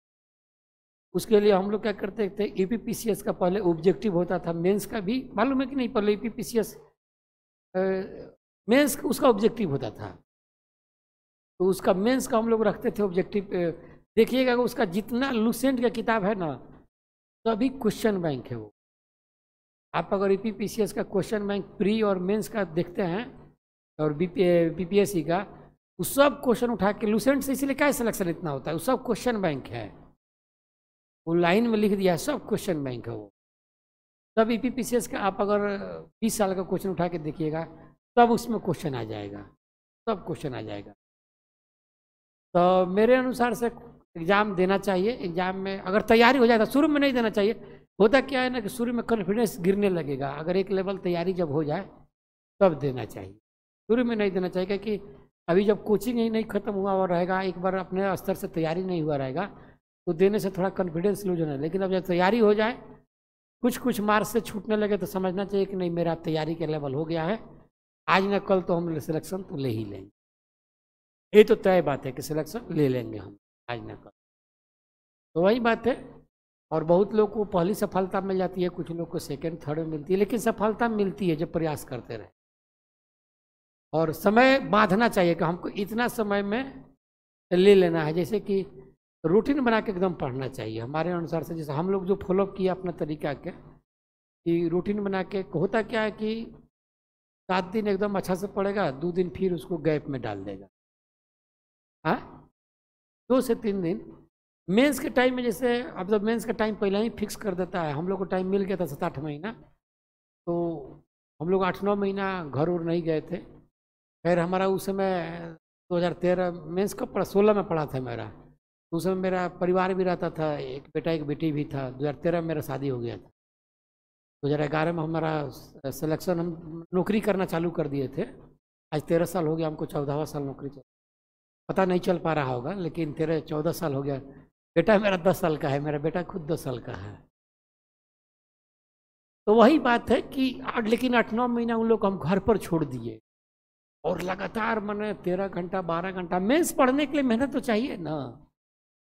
उसके लिए हम लोग क्या करते थे, ईपीपीसीएस का पहले ऑब्जेक्टिव होता था, मेंस का भी मालूम है कि नहीं, पहले ईपीपीसीएस मेंस उसका ऑब्जेक्टिव होता था, तो उसका मेंस का हम लोग रखते थे ऑब्जेक्टिव। देखिएगा उसका जितना लुसेंट का किताब है ना, सभी क्वेश्चन बैंक है वो। आप अगर ईपीपीसीएस का क्वेश्चन बैंक प्री और मेंस का देखते हैं और बीपीएससी का, वो सब क्वेश्चन उठा के, लुसेंट से इसलिए क्या सिलेक्शन इतना होता है, वो सब क्वेश्चन बैंक है, वो लाइन में लिख दिया है, सब क्वेश्चन बैंक है वो। तब ईपीपीसीएस का आप अगर 20 साल का क्वेश्चन उठा के देखिएगा, तब उसमें क्वेश्चन आ जाएगा, सब क्वेश्चन आ जाएगा। तो मेरे अनुसार से एग्ज़ाम देना चाहिए। एग्ज़ाम में अगर तैयारी हो जाए तो शुरू में नहीं देना चाहिए। होता क्या है ना कि शुरू में कॉन्फिडेंस गिरने लगेगा, अगर एक लेवल तैयारी जब हो जाए तब देना चाहिए, शुरू में नहीं देना चाहिए। क्योंकि अभी जब कोचिंग ही नहीं ख़त्म हुआ और रहेगा, एक बार अपने स्तर से तैयारी नहीं हुआ रहेगा, तो देने से थोड़ा कॉन्फिडेंस लूज होना है। लेकिन अब जब तैयारी हो जाए, कुछ कुछ मार्क्स से छूटने लगे, तो समझना चाहिए कि नहीं मेरा तैयारी का लेवल हो गया है, आज न कल तो हम सिलेक्शन तो ले ही लेंगे। ये तो तय बात है कि सिलेक्शन ले लेंगे हम आज न कल, तो वही बात है। और बहुत लोग को पहली सफलता मिल जाती है, कुछ लोग को सेकंड थर्ड में मिलती है, लेकिन सफलता मिलती है जब प्रयास करते रहे। और समय बांधना चाहिए कि हमको इतना समय में ले लेना है, जैसे कि रूटीन बना के एकदम पढ़ना चाहिए हमारे अनुसार से। जैसे हम लोग जो फॉलोअप किया अपना तरीका के, कि रूटीन बना के, होता क्या है कि 7 दिन एकदम अच्छा से पढ़ेगा, 2 दिन फिर उसको गैप में डाल देगा, हाँ 2 से 3 दिन। मेंस के टाइम में जैसे, अब जब मेंस का टाइम पहले ही फिक्स कर देता है, हम लोग को टाइम मिल गया था 7-8 महीना, तो हम लोग 8-9 महीना घर और नहीं गए थे। खैर हमारा उस समय 2013 मेंस कब पढ़ा, 16 में पढ़ा था मेरा, तो उस समय मेरा परिवार भी रहता था, एक बेटा एक बेटी भी था। 2013 में मेरा शादी हो गया था। 2011 में हमारा सिलेक्शन, हम नौकरी करना चालू कर दिए थे। आज 13 साल हो गया हमको, 14वां साल नौकरी चल, पता नहीं चल पा रहा होगा, लेकिन 14 साल हो गया। बेटा मेरा 10 साल का है, मेरा बेटा खुद 10 साल का है। तो वही बात है कि लेकिन 8-9 महीना उन लोग हम घर पर छोड़ दिए, और लगातार मैंने 13 घंटा 12 घंटा मेंस पढ़ने के लिए मेहनत तो चाहिए ना।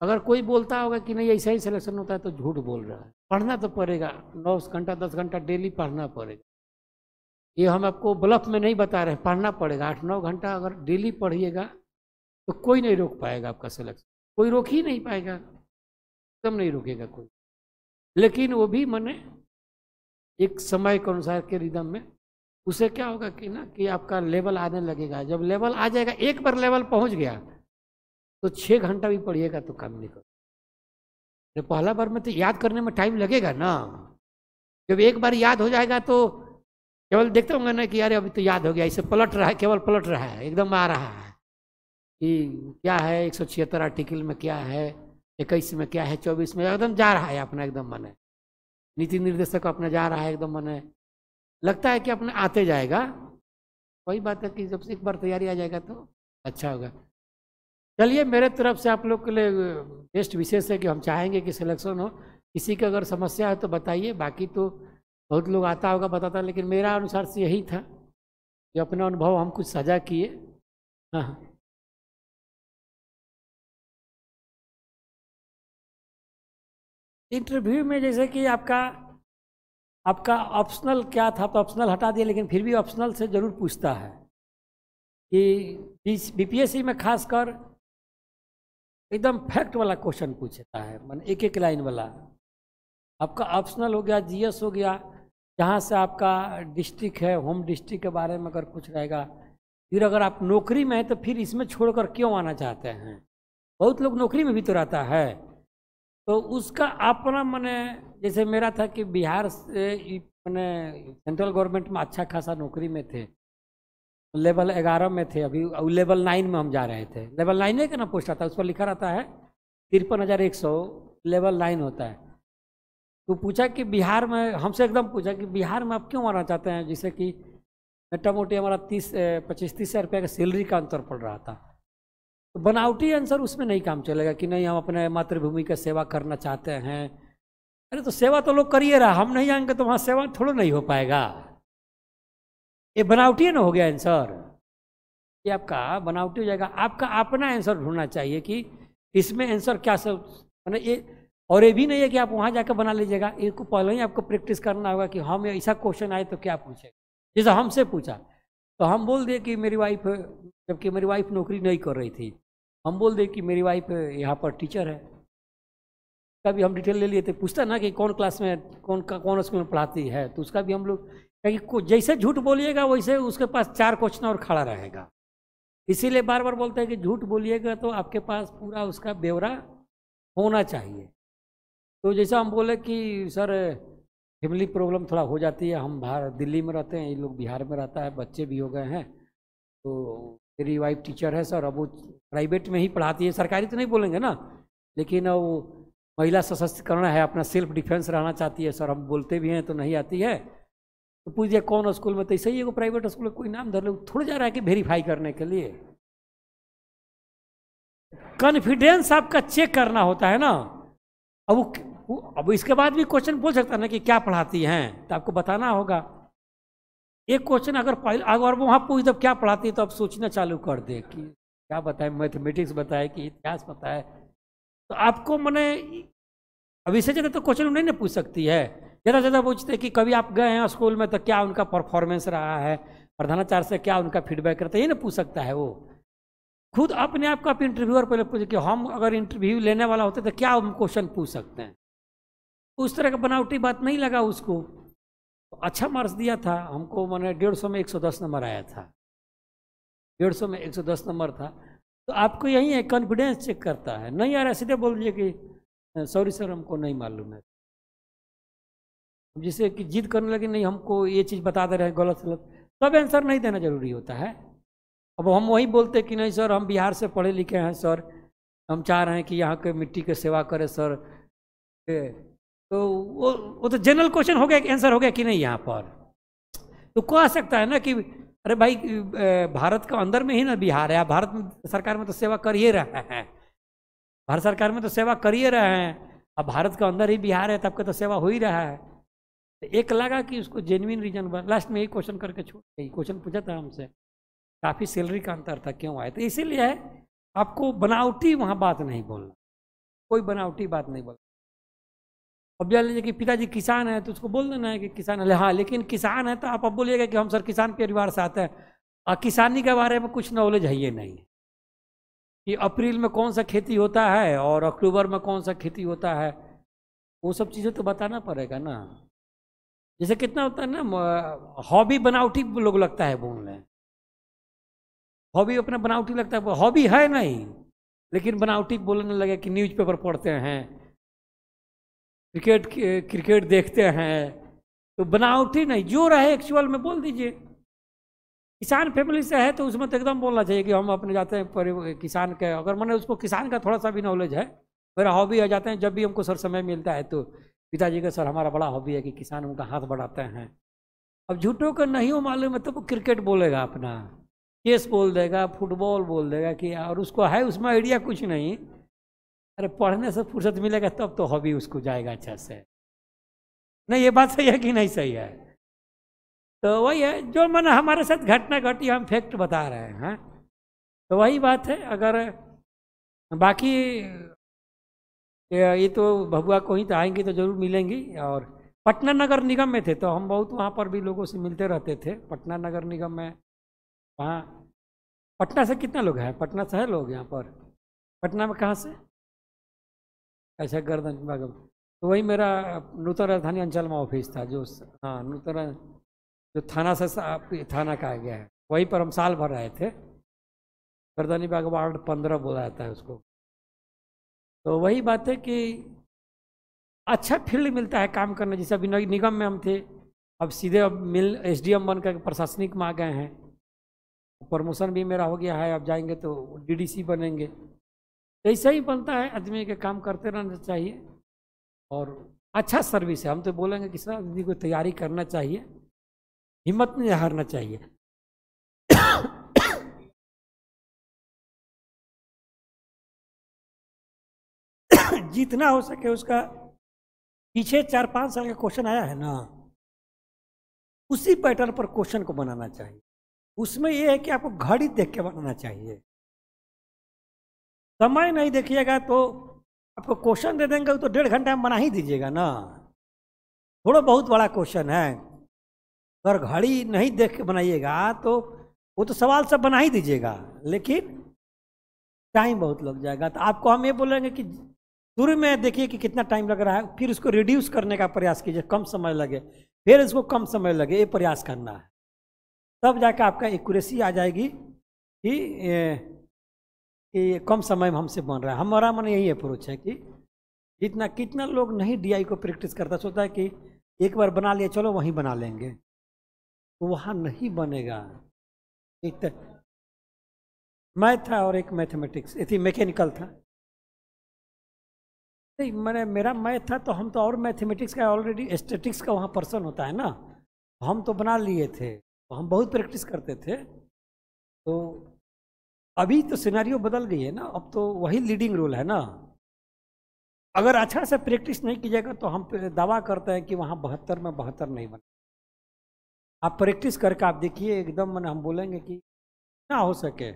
अगर कोई बोलता होगा कि नहीं ऐसा ही सिलेक्शन होता है, तो झूठ बोल रहा है। पढ़ना तो पड़ेगा, 9 घंटा 10 घंटा डेली पढ़ना पड़ेगा। ये हम आपको ब्लफ में नहीं बता रहे, पढ़ना पड़ेगा। 8-9 घंटा अगर डेली पढ़िएगा तो कोई नहीं रोक पाएगा आपका सिलेक्शन, कोई रोक ही नहीं पाएगा, एकदम नहीं रोकेगा कोई। लेकिन वो भी मैंने एक समय के अनुसार के रिदम में, उससे क्या होगा कि ना कि आपका लेवल आने लगेगा। जब लेवल आ जाएगा, एक बार लेवल पहुंच गया तो 6 घंटा भी पढ़िएगा तो काम नहीं कर। पहला बार में तो याद करने में टाइम लगेगा ना, जब एक बार याद हो जाएगा तो केवल देखते होंगे ना कि यार अभी तो याद हो गया, इसे पलट रहा है, केवल पलट रहा है, एकदम आ रहा है कि क्या है 176 आर्टिकल में, क्या है 21 में, क्या है 24 में, एकदम जा रहा है अपना, एकदम मन है। नीति निर्देशक अपना जा रहा है एकदम, मन है, लगता है कि अपने आते जाएगा। वही बात है कि जब से एक बार तैयारी आ जाएगा तो अच्छा होगा। चलिए, मेरे तरफ से आप लोग के लिए बेस्ट विशेष है कि हम चाहेंगे कि सिलेक्शन हो। किसी की अगर समस्या है तो बताइए, बाकी तो बहुत लोग आता होगा बताता, लेकिन मेरा अनुसार से यही था कि अपना अनुभव हम कुछ साझा किए। हाँ, इंटरव्यू में जैसे कि आपका आपका ऑप्शनल क्या था, तो ऑप्शनल हटा दिया, लेकिन फिर भी ऑप्शनल से जरूर पूछता है कि बीपीएससी में खासकर एकदम फैक्ट वाला क्वेश्चन पूछता है, मतलब एक एक लाइन वाला। आपका ऑप्शनल हो गया, जीएस हो गया, जहाँ से आपका डिस्ट्रिक्ट है, होम डिस्ट्रिक्ट के बारे में अगर कुछ रहेगा। फिर अगर आप नौकरी में है तो फिर इसमें छोड़कर क्यों आना चाहते हैं, बहुत लोग नौकरी में भी तो रहता है, तो उसका अपना मने, जैसे मेरा था कि बिहार से मैंने सेंट्रल गवर्नमेंट में अच्छा खासा नौकरी में थे, लेवल 11 में थे, अभी लेवल 9 में हम जा रहे थे। लेवल 9 का ना पोस्ट आता है, उस पर लिखा रहता है 53,100 लेवल 9 होता है। तो पूछा कि बिहार में, हमसे एकदम पूछा कि बिहार में आप क्यों आना चाहते हैं, जिससे कि मोटा मोटी हमारा 25-30 हज़ार रुपये का सैलरी का अंतर पड़ रहा था। तो बनावटी आंसर उसमें नहीं काम चलेगा कि नहीं हम अपने मातृभूमि का सेवा करना चाहते हैं। अरे तो सेवा तो लोग करिए रहा, हम नहीं आएंगे तो वहाँ सेवा थोड़ा नहीं हो पाएगा। ये बनावटी ना हो गया आंसर, ये आपका बनावटी हो जाएगा। आपका अपना आंसर ढूंढना चाहिए कि इसमें आंसर क्या सब, मैंने ये, और ये भी नहीं है कि आप वहाँ जाकर बना लीजिएगा, इसको पहले ही आपको प्रैक्टिस करना होगा कि हम ऐसा क्वेश्चन आए तो क्या पूछेगा। जैसे हमसे पूछा तो हम बोल दिए कि मेरी वाइफ, जबकि मेरी वाइफ नौकरी नहीं कर रही थी, हम बोल दिए कि मेरी वाइफ यहाँ पर टीचर है। कभी हम डिटेल ले लिए थे, पूछता ना कि कौन क्लास में, कौन स्कूल में पढ़ाती है, तो उसका भी हम लोग, क्योंकि जैसे झूठ बोलिएगा वैसे उसके पास 4 क्वेश्चन और खड़ा रहेगा। इसीलिए बार बार बोलते हैं कि झूठ बोलिएगा तो आपके पास पूरा उसका ब्यौरा होना चाहिए। तो जैसा हम बोले कि सर फैमिली प्रॉब्लम थोड़ा हो जाती है, हम बाहर दिल्ली में रहते हैं, ये लोग बिहार में रहता है, बच्चे भी हो गए हैं, तो मेरी वाइफ टीचर है सर, अब वो प्राइवेट में ही पढ़ाती है, सरकारी तो नहीं बोलेंगे ना, लेकिन वो महिला सशक्तिकरण है, अपना सेल्फ डिफेंस रहना चाहती है सर, हम बोलते भी हैं तो नहीं आती है। तो पूछ दिया कौन स्कूल में, तो ऐसे ही है प्राइवेट स्कूल में, कोई नाम धर लो, थोड़ा जा रहा है कि वेरीफाई करने के लिए। कॉन्फिडेंस आपका चेक करना होता है ना। अब इसके बाद भी क्वेश्चन बोल सकता है ना कि क्या पढ़ाती हैं, तो आपको बताना होगा। एक क्वेश्चन अगर वहाँ पूछ जब क्या पढ़ाती है, तो आप सोचना चालू कर दे कि क्या बताए, मैथमेटिक्स बताए कि इतिहास बताए, तो आपको मने अब इससे ज़्यादा तो क्वेश्चन नहीं ना पूछ सकती है। ज़्यादा ज़्यादा पूछते हैं कि कभी आप गए हैं स्कूल में तो क्या उनका परफॉर्मेंस रहा है, प्रधानाचार्य से क्या उनका फीडबैक रहता है, ये ना पूछ सकता है वो। खुद अपने आप को आप इंटरव्यूअर पहले पूछे कि हम अगर इंटरव्यू लेने वाला होते तो क्या हम क्वेश्चन पूछ सकते हैं। उस तरह का बनावटी बात नहीं लगा उसको, तो अच्छा मार्क्स दिया था हमको, मैंने 150 में 110 नंबर आया था, 150 में 110 नंबर था। तो आपको यही है, कॉन्फिडेंस चेक करता है। नहीं यार सीधे बोल दीजिए कि सॉरी सर हमको नहीं मालूम है, जिससे कि जिद करने लगे नहीं हमको ये चीज़ बता दे रहे हैं गलत गलत, तब आंसर नहीं देना जरूरी होता है। अब हम वही बोलते कि नहीं सर हम बिहार से पढ़े लिखे हैं सर, हम चाह रहे हैं कि यहाँ के मिट्टी की सेवा करें सर, तो वो तो जनरल क्वेश्चन हो गया, आंसर हो गया कि नहीं यहाँ पर। तो कह सकता है ना कि अरे भाई भारत का अंदर में ही ना बिहार है, आप भारत में सरकार में तो सेवा कर ही रहे हैं, भारत सरकार में तो सेवा कर ही रहे हैं, अब भारत का अंदर ही बिहार है तो आपका तो सेवा हो ही रहा है। तो एक लगा कि उसको जेन्युइन रीजन, लास्ट में यही क्वेश्चन करके छोड़ गई। क्वेश्चन पूछा था हमसे, काफ़ी सैलरी का अंतर था, क्यों आए, तो इसीलिए है आपको बनावटी वहाँ बात नहीं बोलना, कोई बनावटी बात नहीं बोलना। अब जान लीजिए कि पिताजी किसान है तो उसको बोल देना है कि किसान है, हाँ लेकिन किसान है तो आप अब बोलिएगा कि हम सर किसान परिवार से आते हैं, और किसानी के बारे में कुछ नॉलेज है ये नहीं कि अप्रैल में कौन सा खेती होता है और अक्टूबर में कौन सा खेती होता है, वो सब चीज़ें तो बताना पड़ेगा ना। जैसे कितना होता है ना, हॉबी बनावटी लोग लगता है बोलने, हॉबी अपना बनावटी लगता है, हॉबी है नहीं लेकिन बनावटी बोलने लगे कि न्यूज़पेपर पढ़ते हैं, क्रिकेट देखते हैं, तो बनावटी नहीं, जो रहे एक्चुअल में बोल दीजिए। किसान फैमिली से है तो उसमें तो एकदम बोलना चाहिए कि हम अपने जाते हैं पर किसान के, अगर मैंने उसको किसान का थोड़ा सा भी नॉलेज है, मेरा हॉबी है, जाते हैं जब भी हमको सर समय मिलता है तो पिताजी का सर हमारा बड़ा हॉबी है कि किसान उनका हाथ बढ़ाते हैं। अब झूठों का नहीं हो मालूम है तो वो क्रिकेट बोलेगा, अपना चेस बोल देगा, फुटबॉल बोल देगा कि, और उसको है उसमें आइडिया कुछ नहीं। अरे पढ़ने से फुर्सत मिलेगा तब तो हॉबी उसको जाएगा अच्छा से। नहीं ये बात सही है कि नहीं सही है? तो वही है जो मन हमारे साथ घटना घटी, हम फैक्ट बता रहे हैं, तो वही बात है। अगर बाकी ये तो भगवा को ही तो आएंगे तो जरूर मिलेंगी, और पटना नगर निगम में थे तो हम बहुत वहाँ पर भी लोगों से मिलते रहते थे। पटना नगर निगम में वहाँ, पटना से कितने लोग हैं? पटना से है लोग यहाँ पर? पटना में कहाँ से? अच्छा, गर्दन बागम। तो वही मेरा नूतन राजधानी अंचल में ऑफिस था, जो हाँ नूतन, जो थाना से थाना का आ गया है, वहीं पर हम साल भर रहे थे। गर्दनी बाग वार्ड 15 बोला जाता है उसको। तो वही बात है कि अच्छा फील्ड मिलता है काम करने। जैसे अभी निगम में हम थे, अब सीधे अब मिल एसडीएम बनकर प्रशासनिक में आ गए हैं, प्रमोशन भी मेरा हो गया है, अब जाएंगे तो डीडीसी बनेंगे। ऐसा ही बनता है, आदमी के काम करते रहना चाहिए और अच्छा सर्विस है। हम तो बोलेंगे कि सर आदमी को तैयारी करना चाहिए, हिम्मत नहीं हारना चाहिए। जितना हो सके उसका पीछे 4-5 साल का क्वेश्चन आया है ना, उसी पैटर्न पर क्वेश्चन को बनाना चाहिए। उसमें यह है कि आपको घड़ी देख के बनाना चाहिए। समय नहीं देखिएगा तो आपको क्वेश्चन दे देंगे तो 1.5 घंटा में बना ही दीजिएगा ना। थोड़ा बहुत बड़ा क्वेश्चन है, अगर घड़ी नहीं देख के बनाइएगा तो वो तो सवाल सब बना ही दीजिएगा, लेकिन टाइम बहुत लग जाएगा। तो आपको हम ये बोलेंगे कि शुरू में देखिए कि कितना टाइम लग रहा है, फिर उसको रिड्यूस करने का प्रयास कीजिए, कम समय लगे, फिर इसको कम समय लगे, ये प्रयास करना है। तब जाकर आपका एक्यूरेसी आ जाएगी कि कम समय में हमसे बन रहा है। हमारा मन यही अप्रोच है कि कितना लोग नहीं डीआई को प्रैक्टिस करता, सोचता है कि एक बार बना लिया चलो वहीं बना लेंगे, तो वहाँ नहीं बनेगा। एक तो मैथ था और एक मैथमेटिक्स थी, मैकेनिकल था। नहीं मैंने, मेरा मैथ था तो हम तो, और मैथमेटिक्स का ऑलरेडी स्टैटिक्स का वहाँ पर्सन होता है ना, हम तो बना लिए थे, तो हम बहुत प्रैक्टिस करते थे। तो अभी तो सिनेरियो बदल गई है ना, अब तो वही लीडिंग रोल है ना। अगर अच्छा से प्रैक्टिस नहीं कीजिएगा तो हम दावा करते हैं कि वहाँ 72 में 72 नहीं बने। आप प्रैक्टिस करके आप देखिए, एकदम मैंने हम बोलेंगे कि ना हो सके,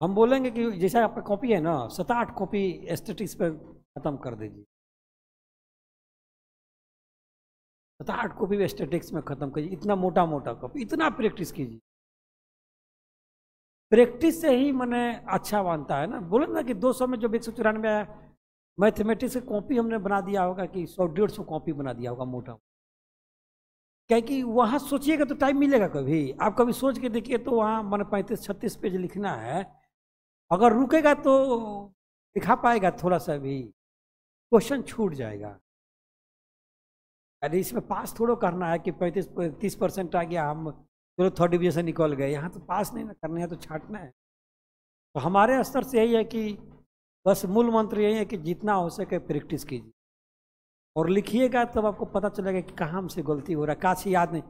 हम बोलेंगे कि जैसा आपका कॉपी है ना, 7-8 कॉपी एस्थेटिक्स पे खत्म कर दीजिए, 7-8 कॉपी एस्थेटिक्स में खत्म कीजिए, इतना मोटा मोटा कॉपी, इतना प्रैक्टिस कीजिए। प्रैक्टिस से ही मैंने अच्छा बनता है ना। बोले ना कि 200 में जब 194 आया, मैथमेटिक्स की कॉपी हमने बना दिया होगा कि 100-150 कॉपी बना दिया होगा मोटा। क्या कि वहाँ सोचिएगा तो टाइम मिलेगा कभी, आप कभी सोच के देखिए तो वहाँ मैंने 35-36 पेज लिखना है, अगर रुकेगा तो दिखा पाएगा थोड़ा सा भी, क्वेश्चन छूट जाएगा। अरे इसमें पास थोड़ा करना है कि 35-30% आ गया, हम चलो 3rd डिवीजन निकल गए, यहाँ तो पास नहीं ना करना है, तो छांटना है। तो हमारे स्तर से यही है कि बस मूल मंत्र यही है कि जितना हो सके प्रैक्टिस कीजिए और लिखिएगा, तब आपको पता चलेगा कि कहाँ हमसे गलती हो रहा है, कहाँ से याद नहीं,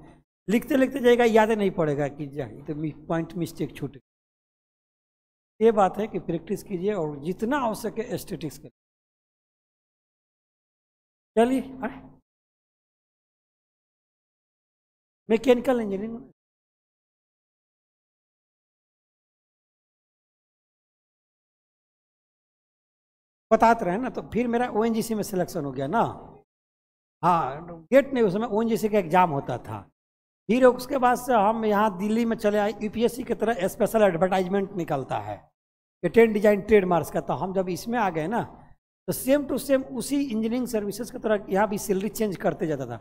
लिखते लिखते जाएगा, याद नहीं पड़ेगा कि जाए तो पॉइंट मिस्टेक छूट। ये बात है कि प्रैक्टिस कीजिए और जितना हो सके स्टैटिक्स करिए। चलिए, मैकेनिकल इंजीनियरिंग बताते रहे ना, तो फिर मेरा ओएनजीसी में सिलेक्शन हो गया ना। हाँ, गेट नहीं, उस समय ओएनजीसी का एग्जाम होता था। फिर उसके बाद से हम यहाँ दिल्ली में चले आए, यूपीएससी की तरह स्पेशल एडवर्टाइजमेंट निकलता है 10 डिजाइन ट्रेडमार्क्स का। तो हम जब इसमें आ गए ना, तो सेम टू सेम उसी इंजीनियरिंग सर्विसेज की तरह यहाँ भी सैलरी चेंज करते जाता था।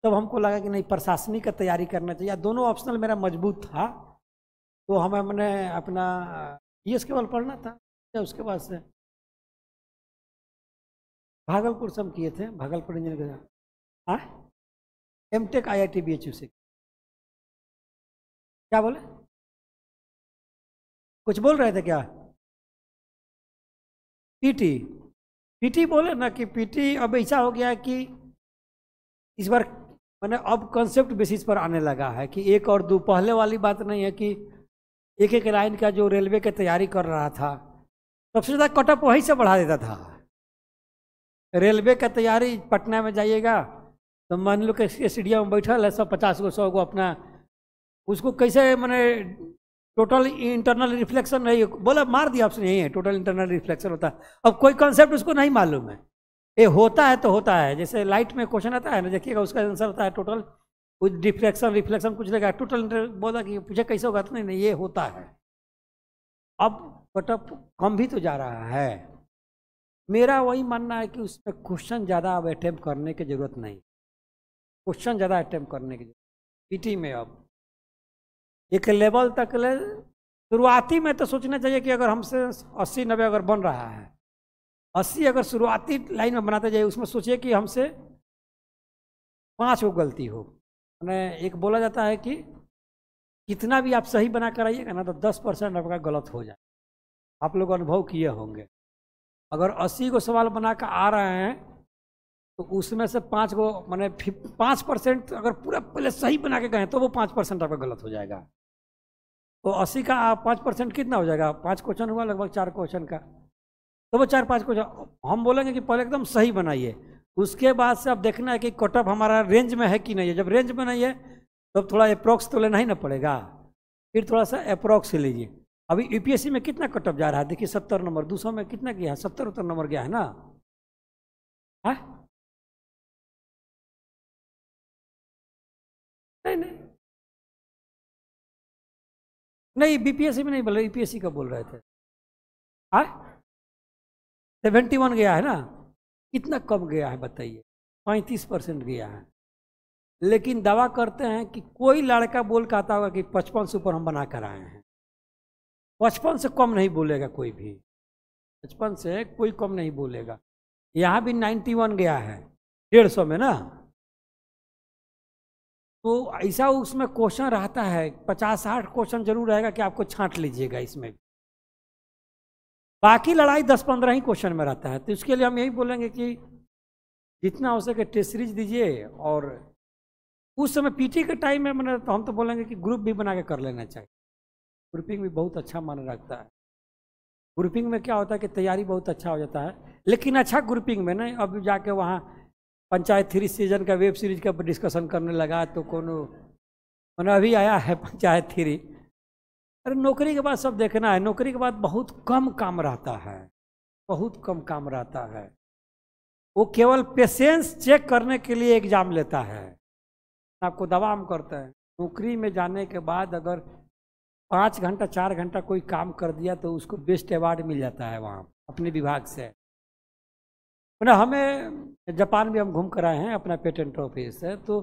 तब हमको लगा कि नहीं, प्रशासनिक का तैयारी करना चाहिए। दोनों ऑप्शनल मेरा मजबूत था, तो हमने अपना पीएस केवल पढ़ना था। उसके बाद से भागलपुर से हम किए थे, भागलपुर इंजीनियरिंग। हाँ, एमटेक IIT BHU से। क्या बोले, कुछ बोल रहे थे क्या? पीटी बोले ना कि पीटी अब ऐसा हो गया है कि इस बार मैंने अब कॉन्सेप्ट बेसिस पर आने लगा है कि 1 और 2, पहले वाली बात नहीं है कि एक लाइन का जो रेलवे की तैयारी कर रहा था सबसे ज़्यादा कटअप वहीं से बढ़ा देता था। रेलवे का तैयारी पटना में जाइएगा तो मान लो कि स्टेडियम में बैठल है 150 को 100 को अपना, उसको कैसे मैंने टोटल इंटरनल रिफ्लेक्शन नहीं बोला, मार दिया ऑप्शन यही है, टोटल इंटरनल रिफ्लेक्शन होता है। अब कोई कॉन्सेप्ट उसको नहीं मालूम है, ये होता है तो होता है, जैसे लाइट में क्वेश्चन आता है ना, देखिएगा उसका आंसर होता है टोटल कुछ डिफ्लेक्शन रिफ्लेक्शन कुछ लेगा, टोटल बोला कि पूछे कैसे होगा, तो नहीं ये होता है। अब कटअप कम भी तो जा रहा है। मेरा वही मानना है कि उसमें क्वेश्चन ज़्यादा अब अटेम्प्ट करने की जरूरत नहीं, क्वेश्चन ज़्यादा अटेम्प्ट करने की पीटी में अब एक लेवल तक ले, शुरुआती में तो सोचना चाहिए कि अगर हमसे 80-90 अगर बन रहा है, 80 अगर शुरुआती लाइन में बनाते जाइए, उसमें सोचिए कि हमसे 5 गो गलती हो। मैंने एक बोला जाता है कि कितना भी आप सही बना कर आइएगा ना तो 10% आपका गलत हो जाए। आप लोग अनुभव किए होंगे, अगर 80 को सवाल बना कर आ रहे हैं तो उसमें से 5 को मैंने 5% अगर पूरा पहले सही बना के गए तो वो 5% आपका गलत हो जाएगा। तो 80 का 5% कितना हो जाएगा? 5 क्वेश्चन हुआ लगभग 4 क्वेश्चन का, तो वो 4-5 क्वेश्चन हम बोलेंगे कि पहले एकदम सही बनाइए, उसके बाद से अब देखना है कि कटअप हमारा रेंज में है कि नहीं है। जब रेंज में नहीं है तो थोड़ा अप्रोक्स तो लेना ही ना पड़ेगा, फिर थोड़ा सा अप्रोक्स लीजिए। अभी यूपीएससी में कितना कटअप जा रहा है देखिए, 70 नंबर, 200 में कितना गया है? 70-70 नंबर गया है ना। है? नहीं नहीं नहीं, बीपीएससी में नहीं बोल रहे, यूपीएससी का बोल रहे थे। हाँ 71 गया है ना, कितना कम गया है बताइए? 35% गया है। लेकिन दावा करते हैं कि कोई लड़का बोल के आता होगा कि 55 से ऊपर हम बना कर आए हैं। 55 से कम नहीं बोलेगा कोई भी, 55 से कोई कम नहीं बोलेगा। यहाँ भी 91 गया है 150 में ना, तो ऐसा उसमें क्वेश्चन रहता है 50-60 क्वेश्चन जरूर रहेगा कि आपको छांट लीजिएगा इसमें। बाकी लड़ाई 10-15 ही क्वेश्चन में रहता है। तो इसके लिए हम यही बोलेंगे कि जितना हो सके टेस्ट सीरीज दीजिए, और उस समय पीटी के टाइम में मैंने तो हम तो बोलेंगे कि ग्रुप भी बना के कर लेना चाहिए। ग्रुपिंग भी बहुत अच्छा माना रखता है। ग्रुपिंग में क्या होता है कि तैयारी बहुत अच्छा हो जाता है, लेकिन अच्छा ग्रुपिंग में नहीं। अब जाके वहाँ पंचायत 3 सीजन का वेब सीरीज का डिस्कशन करने लगा तो कोनो मैंने अभी आया है पंचायत 3। अरे नौकरी के बाद सब देखना है, नौकरी के बाद बहुत कम काम रहता है, बहुत कम काम रहता है। वो केवल पेशेंस चेक करने के लिए एग्जाम लेता है, आपको दबाव करता है। नौकरी में जाने के बाद अगर 5 घंटा 4 घंटा कोई काम कर दिया तो उसको बेस्ट अवार्ड मिल जाता है वहाँ अपने विभाग से। मैंने हमें जापान भी हम घूम कर आए हैं अपना पेटेंट ऑफिस से, तो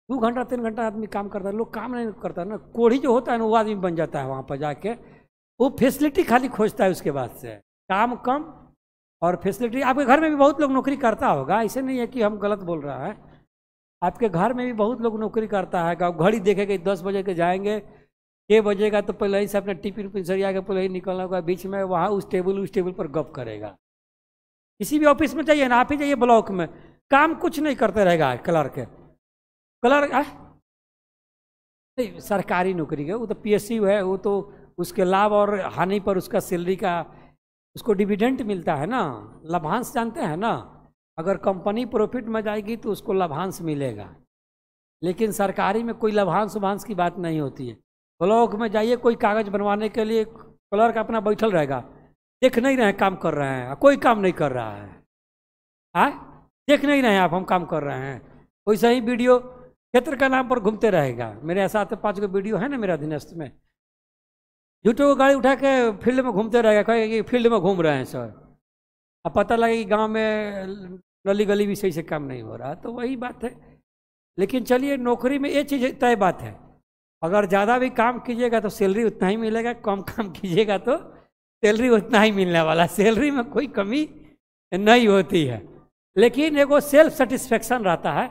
2 घंटा 3 घंटा आदमी काम करता है। लोग काम नहीं करता ना, कोढ़ी जो होता है ना वो आदमी बन जाता है वहाँ पर जाके, वो फैसिलिटी खाली खोजता है। उसके बाद से काम कम और फैसिलिटी। आपके घर में भी बहुत लोग नौकरी करता होगा, ऐसे नहीं है कि हम गलत बोल रहा है। आपके घर में भी बहुत लोग नौकरी करता है। घड़ी देखेंगे 10 बजे के जाएंगे, 6 बजेगा तो पहले ही से अपना टिफिन उफिन सरिया के पहले ही निकलना होगा। बीच में वहाँ उस टेबल पर गप करेगा। किसी भी ऑफिस में चाहिए ना, आप ही जाइए ब्लॉक में, काम कुछ नहीं करते रहेगा क्लर्क नहीं सरकारी नौकरी का, वो तो पीएसयू है, वो तो उसके लाभ और हानि पर उसका सैलरी का उसको डिविडेंड मिलता है ना, लाभांश जानते हैं ना। अगर कंपनी प्रॉफिट में जाएगी तो उसको लाभांश मिलेगा, लेकिन सरकारी में कोई लाभांश वाभांश की बात नहीं होती है। ब्लॉक में जाइए, कोई कागज बनवाने के लिए क्लर्क अपना बैठल रहेगा, देख नहीं रहे काम कर रहे हैं, कोई काम नहीं कर रहा है। देख नहीं रहे हैं आप हम काम कर रहे हैं, वैसा ही वीडियो क्षेत्र का नाम पर घूमते रहेगा। मेरे साथ 5 गो वीडियो है ना मेरे अधीनस्थ में, झूठो को गाड़ी उठा के फील्ड में घूमते रहेगा, कहेगा कि फील्ड में घूम रहे हैं सर। अब पता लगे कि गांव में गली गली भी सही से काम नहीं हो रहा, तो वही बात है। लेकिन चलिए, नौकरी में ये चीज़ तय बात है, अगर ज़्यादा भी काम कीजिएगा तो सैलरी उतना ही मिलेगा, कम काम कीजिएगा तो सैलरी उतना ही मिलने वाला। सैलरी में कोई कमी नहीं होती है, लेकिन एगो सेल्फ सेटिस्फेक्शन रहता है।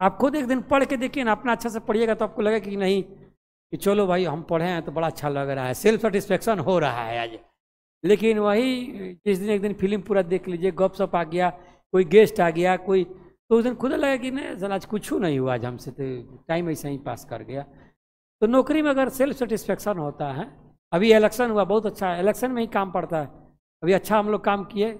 आप खुद एक दिन पढ़ के देखिए ना, अपना अच्छा से पढ़िएगा तो आपको लगेगा कि नहीं कि चलो भाई हम पढ़े हैं तो बड़ा अच्छा लग रहा है, सेल्फ सेटिस्फेक्शन हो रहा है आज। लेकिन वही जिस दिन एक दिन फिल्म पूरा देख लीजिए, गपशप आ गया, कोई गेस्ट आ गया कोई, तो उस दिन खुद लगा कि नहीं सर आज कुछ नहीं हुआ, आज हमसे तो टाइम ऐसा ही पास कर गया। तो नौकरी में अगर सेल्फ सेटिस्फेक्शन होता है, अभी इलेक्शन हुआ बहुत अच्छा, इलेक्शन में ही काम पड़ता है। अभी अच्छा हम लोग काम किए,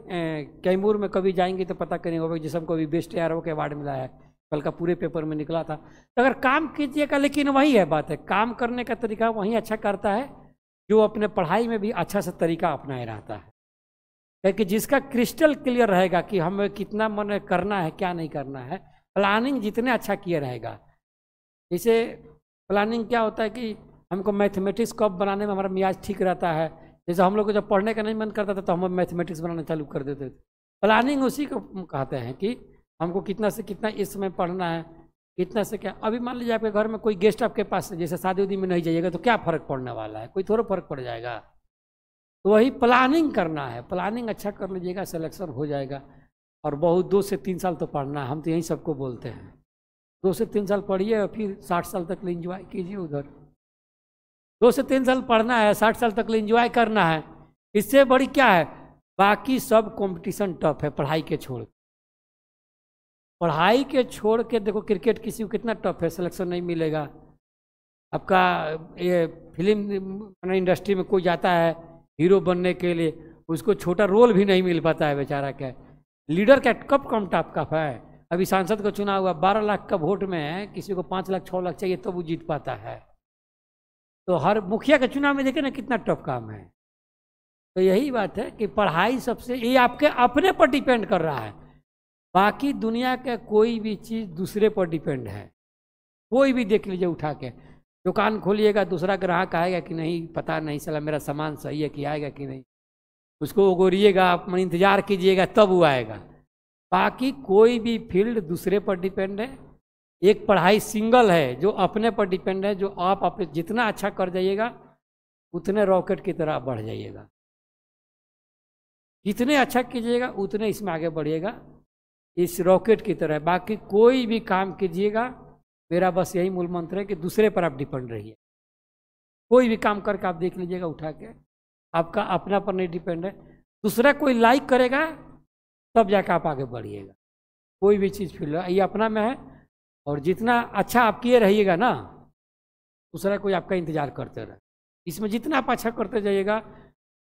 कैमूर में कभी जाएंगे तो पता करेंगे जिस हमको अभी बेस्ट ARO के अवार्ड मिला है, कल का पूरे पेपर में निकला था। तो अगर काम कीजिएगा, लेकिन वही है बात है, काम करने का तरीका वही अच्छा करता है जो अपने पढ़ाई में भी अच्छा सा तरीका अपनाए रहता है। है कि जिसका क्रिस्टल क्लियर रहेगा कि हमें कितना मन करना है क्या नहीं करना है, प्लानिंग जितने अच्छा किया रहेगा। जैसे प्लानिंग क्या होता है कि हमको मैथमेटिक्स कब बनाने में हमारा मियाज ठीक रहता है। जैसे हम लोग को जब पढ़ने का नहीं मन करता था तो हम मैथमेटिक्स बनाना चालू कर देते थे। प्लानिंग उसी को कहते हैं कि हमको कितना से कितना इस समय पढ़ना है, कितना से क्या। अभी मान लीजिए आपके घर में कोई गेस्ट आपके पास है, जैसे शादी उदी में नहीं जाइएगा तो क्या फ़र्क पड़ने वाला है, कोई थोड़ा फर्क पड़ जाएगा। तो वही प्लानिंग करना है, प्लानिंग अच्छा कर लीजिएगा, सिलेक्शन हो जाएगा। और बहुत 2 से 3 साल तो पढ़ना है, हम तो यही सबको बोलते हैं 2 से 3 साल पढ़िए और फिर 60 साल तक एंजॉय कीजिए। उधर 2 से 3 साल पढ़ना है, 60 साल तक एंजॉय करना है। इससे बड़ी क्या है, बाकी सब कंपटीशन टफ है पढ़ाई के छोड़। पढ़ाई के छोड़ के देखो क्रिकेट किसी को कितना टफ है, सिलेक्शन नहीं मिलेगा। आपका ये फिल्म इंडस्ट्री में कोई जाता है हीरो बनने के लिए, उसको छोटा रोल भी नहीं मिल पाता है बेचारा। क्या लीडर का कब कम टफ है। अभी सांसद का चुनाव हुआ, 12 लाख का वोट में किसी को 5 लाख 6 लाख चाहिए तो वो जीत पाता है। तो हर मुखिया के चुनाव में देखे ना कितना टफ काम है। तो यही बात है कि पढ़ाई सबसे, ये आपके अपने पर डिपेंड कर रहा है। बाकी दुनिया का कोई भी चीज़ दूसरे पर डिपेंड है। कोई भी देख लीजिए उठा के, दुकान खोलिएगा दूसरा ग्राहक आएगा कि नहीं पता नहीं, साला मेरा सामान सही है कि आएगा कि नहीं, उसको ओगोरिएगा, आप इंतजार कीजिएगा तब वो आएगा। बाकी कोई भी फील्ड दूसरे पर डिपेंड है। एक पढ़ाई सिंगल है जो अपने पर डिपेंड है, जो आप अपने जितना अच्छा कर जाइएगा उतने रॉकेट की तरह बढ़ जाइएगा। जितने अच्छा कीजिएगा उतने इसमें आगे बढ़िएगा, इस रॉकेट की तरह। बाकी कोई भी काम कीजिएगा, मेरा बस यही मूल मंत्र है कि दूसरे पर आप डिपेंड रहिए। कोई भी काम करके आप देख लीजिएगा उठा के, आपका अपना पर नहीं डिपेंड है। दूसरा कोई लाइक करेगा तब जाकर आप आगे बढ़िएगा। कोई भी चीज़ फील्ड ये अपना में है, और जितना अच्छा आप किए रहिएगा ना, दूसरा कोई आपका इंतजार करते रहे। इसमें जितना आप अच्छा करते जाइएगा,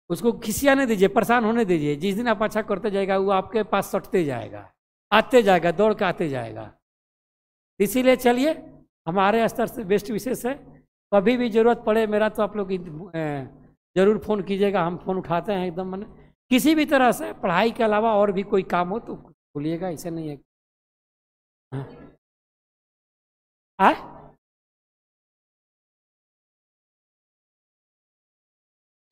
उसको खिसियाने दीजिए, परेशान होने दीजिए। जिस दिन आप अच्छा करते जाएगा वो आपके पास सटते जाएगा, आते जाएगा, दौड़ के आते जाएगा। इसीलिए चलिए, हमारे स्तर से बेस्ट विशेष है। कभी भी जरूरत पड़े मेरा तो आप लोग जरूर फ़ोन कीजिएगा, हम फ़ोन उठाते हैं एकदम। मैंने किसी भी तरह से पढ़ाई के अलावा और भी कोई काम हो तो बोलिएगा, ऐसे नहीं है। हाँ?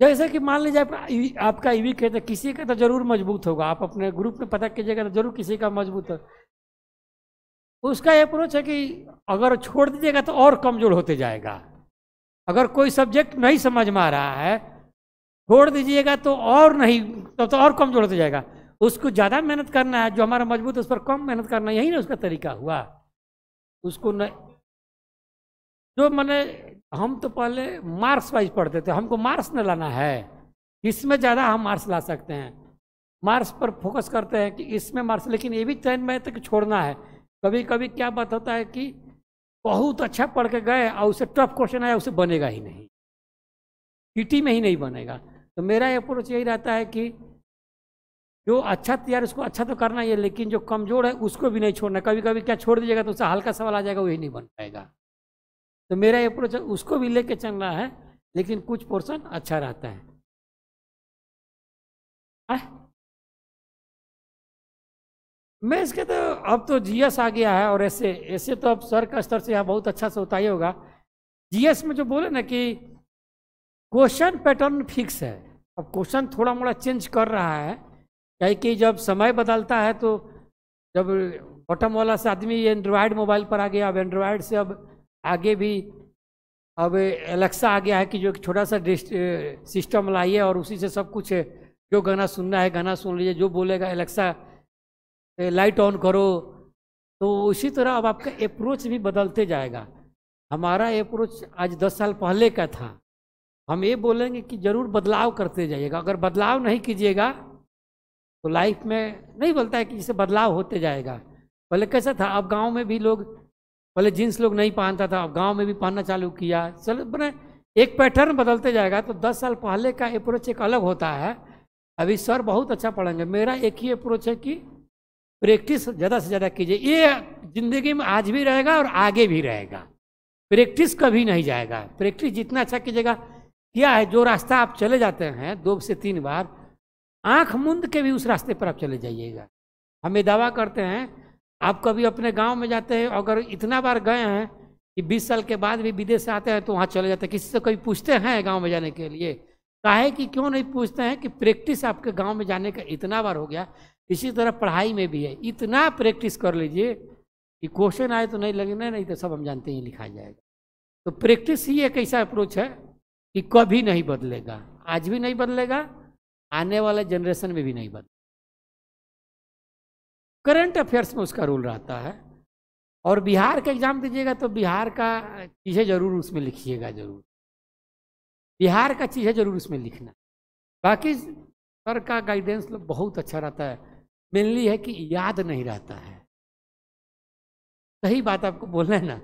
जैसे कि मान लीजिए आपका ईवी है तो किसी का तो जरूर मजबूत होगा। आप अपने ग्रुप में पता कीजिएगा तो जरूर किसी का मजबूत हो। उसका अप्रोच है कि अगर छोड़ दीजिएगा तो और कमजोर होते जाएगा। अगर कोई सब्जेक्ट नहीं समझ में आ रहा है, छोड़ दीजिएगा तो और नहीं, तब तो और कमजोर होते जाएगा। उसको ज़्यादा मेहनत करना है, जो हमारा मजबूत है उस पर कम मेहनत करना, यही ना उसका तरीका हुआ। उसको न जो मैंने, हम तो पहले मार्क्स वाइज पढ़ते थे, हमको मार्क्स न लाना है, इसमें ज़्यादा हम मार्क्स ला सकते हैं। मार्क्स पर फोकस करते हैं कि इसमें मार्क्स, लेकिन ये भी चैन में तक छोड़ना है। कभी कभी क्या बात होता है कि बहुत अच्छा पढ़ के गए और उसे टफ क्वेश्चन आया, उसे बनेगा ही नहीं, पीटी में ही नहीं बनेगा। तो मेरा अप्रोच यही रहता है कि जो अच्छा तैयार उसको अच्छा तो करना ही है, लेकिन जो कमज़ोर है उसको भी नहीं छोड़ना। कभी कभी क्या छोड़ दीजिएगा तो उससे हल्का सवाल आ जाएगा, वही नहीं बन पाएगा। तो मेरा अप्रोच है उसको भी लेके चलना है, लेकिन कुछ पोर्शन अच्छा रहता है। मैं इसके तो अब तो जीएस आ गया है, और ऐसे ऐसे तो अब सर का स्तर से यहाँ बहुत अच्छा से होता ही होगा। जीएस में जो बोले ना कि क्वेश्चन पैटर्न फिक्स है, अब क्वेश्चन थोड़ा मोड़ा चेंज कर रहा है, क्या कि जब समय बदलता है तो जब बॉटम वाला से आदमी एंड्रॉयड मोबाइल पर आ गया, अब एंड्रॉयड से अब आगे भी अब एलेक्सा आ गया है कि जो एक छोटा सा सिस्टम लाइए और उसी से सब कुछ, जो गाना सुनना है गाना सुन लीजिए, जो बोलेगा एलेक्सा लाइट ऑन करो। तो उसी तरह अब आपका अप्रोच भी बदलते जाएगा। हमारा अप्रोच आज 10 साल पहले का था। हम ये बोलेंगे कि ज़रूर बदलाव करते जाइएगा। अगर बदलाव नहीं कीजिएगा तो लाइफ में नहीं बोलता है कि जैसे बदलाव होते जाएगा। पहले कैसा था, अब गांव में भी लोग, पहले जीन्स लोग नहीं पहनता था, अब गांव में भी पहनना चालू किया। चलो बने एक पैटर्न बदलते जाएगा। तो 10 साल पहले का अप्रोच एक अलग होता है। अभी सर बहुत अच्छा पढ़ेंगे। मेरा एक ही अप्रोच है कि प्रैक्टिस ज़्यादा से ज़्यादा कीजिए। ये जिंदगी में आज भी रहेगा और आगे भी रहेगा। प्रैक्टिस कभी नहीं जाएगा। प्रैक्टिस जितना अच्छा कीजिएगा, क्या है जो रास्ता आप चले जाते हैं 2 से 3 बार, आंख मूंद के भी उस रास्ते पर आप चले जाइएगा। हमें दावा करते हैं, आप कभी अपने गांव में जाते हैं, अगर इतना बार गए हैं कि 20 साल के बाद भी विदेश से आते हैं तो वहाँ चले जाते हैं। किसी से कभी पूछते हैं गांव में जाने के लिए? काहे कि क्यों नहीं पूछते हैं कि प्रैक्टिस आपके गांव में जाने का इतना बार हो गया। इसी तरह पढ़ाई में भी है, इतना प्रैक्टिस कर लीजिए कि क्वेश्चन आए तो नहीं लगना, नहीं तो सब हम जानते ही लिखा जाएगा। तो प्रैक्टिस ही एक ऐसा अप्रोच है कि कभी नहीं बदलेगा, आज भी नहीं बदलेगा, आने वाले जनरेशन में भी नहीं बदलेगा। करंट अफेयर्स में उसका रोल रहता है। और बिहार का एग्जाम दीजिएगा तो बिहार का चीज़ें जरूर उसमें लिखिएगा, जरूर बिहार का चीज़ें जरूर उसमें लिखना। बाकी सर का गाइडेंस बहुत अच्छा रहता है। मेनली है कि याद नहीं रहता है, सही बात आपको बोलना है ना,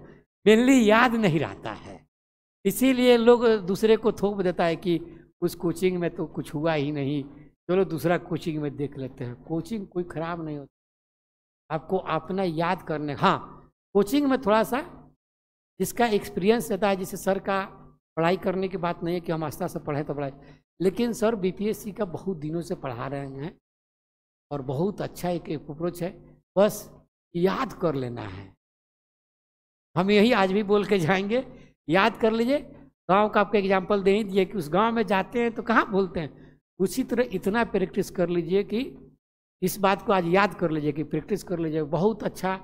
मेनली याद नहीं रहता है। इसीलिए लोग दूसरे को थोप देता है कि उस कोचिंग में तो कुछ हुआ ही नहीं, चलो दूसरा कोचिंग में देख लेते हैं। कोचिंग कोई खराब नहीं होता, आपको अपना याद करने। हाँ, कोचिंग में थोड़ा सा जिसका एक्सपीरियंस रहता है, जैसे सर का पढ़ाई करने की बात नहीं है कि हम आस्था से पढ़े तो पढ़ाई, लेकिन सर बीपीएससी का बहुत दिनों से पढ़ा रहे हैं और बहुत अच्छा एक अप्रोच है, बस याद कर लेना है। हम यही आज भी बोल के जाएंगे, याद कर लीजिए। गांव का आपको एग्जाम्पल दे ही दिए कि उस गांव में जाते हैं तो कहाँ भूलते हैं, उसी तरह इतना प्रैक्टिस कर लीजिए कि इस बात को आज याद कर लीजिए कि प्रैक्टिस कर लीजिए। बहुत अच्छा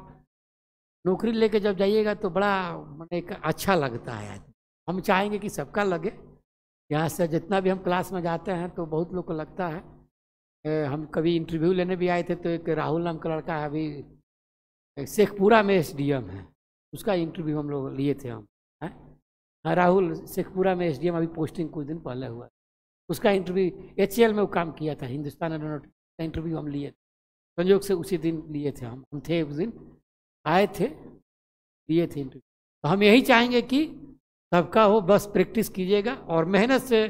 नौकरी लेके जब जाइएगा तो बड़ा एक अच्छा लगता है। हम चाहेंगे कि सबका लगे। यहाँ से जितना भी हम क्लास में जाते हैं तो बहुत लोग को लगता है। हम कभी इंटरव्यू लेने भी आए थे तो एक राहुल नाम का लड़का है, अभी शेखपुरा में एसडीएम है, उसका इंटरव्यू हम लोग लिए थे। हम राहुल शेखपुरा में एसडीएम, अभी पोस्टिंग कुछ दिन पहले हुआ, उसका इंटरव्यू HCL में वो काम किया था, हिंदुस्तान एरोनॉटिक्स का इंटरव्यू हम लिए थे। संयोग से उसी दिन लिए थे, हम थे उस दिन, आए थे, लिए थे इंटरव्यू। तो हम यही चाहेंगे कि सबका हो, बस प्रैक्टिस कीजिएगा और मेहनत से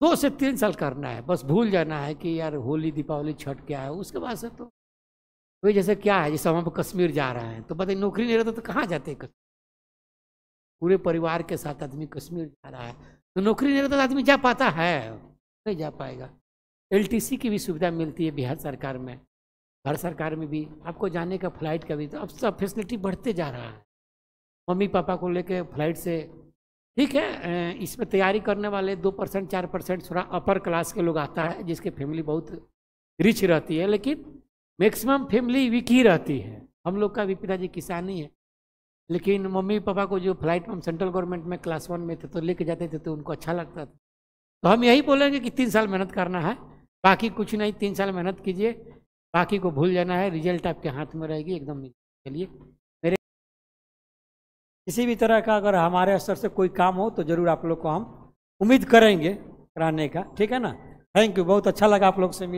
2 से 3 साल करना है। बस भूल जाना है कि यार होली दीपावली छठ क्या है, उसके बाद से तो वही जैसे क्या है, जैसे हम कश्मीर जा रहे हैं तो बताइए नौकरी नहीं रहता तो कहाँ जाते हैं? पूरे परिवार के साथ आदमी कश्मीर जा रहा है तो नौकरी नहीं रहता तो आदमी जा पाता है? नहीं जा पाएगा। LTC की भी सुविधा मिलती है बिहार सरकार में, भारत सरकार में भी आपको जाने का फ्लाइट का भी, तो अब सब फैसिलिटी बढ़ते जा रहा है। मम्मी पापा को लेके फ्लाइट से ठीक है। इसमें तैयारी करने वाले 2% 4% थोड़ा अपर क्लास के लोग आता है, जिसके फैमिली बहुत रिच रहती है, लेकिन मैक्सिमम फैमिली वीक ही रहती है। हम लोग का भी पिताजी किसानी है, लेकिन मम्मी पापा को जो फ्लाइट में हम सेंट्रल गवर्नमेंट में क्लास 1 में थे तो लेके जाते थे तो उनको अच्छा लगता था। तो हम यही बोलेंगे कि 3 साल मेहनत करना है, बाकी कुछ नहीं। 3 साल मेहनत कीजिए, बाकी को भूल जाना है, रिजल्ट आपके हाथ में रहेगी एकदम। चलिए, मेरे किसी भी तरह का अगर हमारे स्तर से कोई काम हो तो जरूर आप लोग को हम उम्मीद करेंगे कराने का, ठीक है ना। थैंक यू, बहुत अच्छा लगा आप लोग से मिल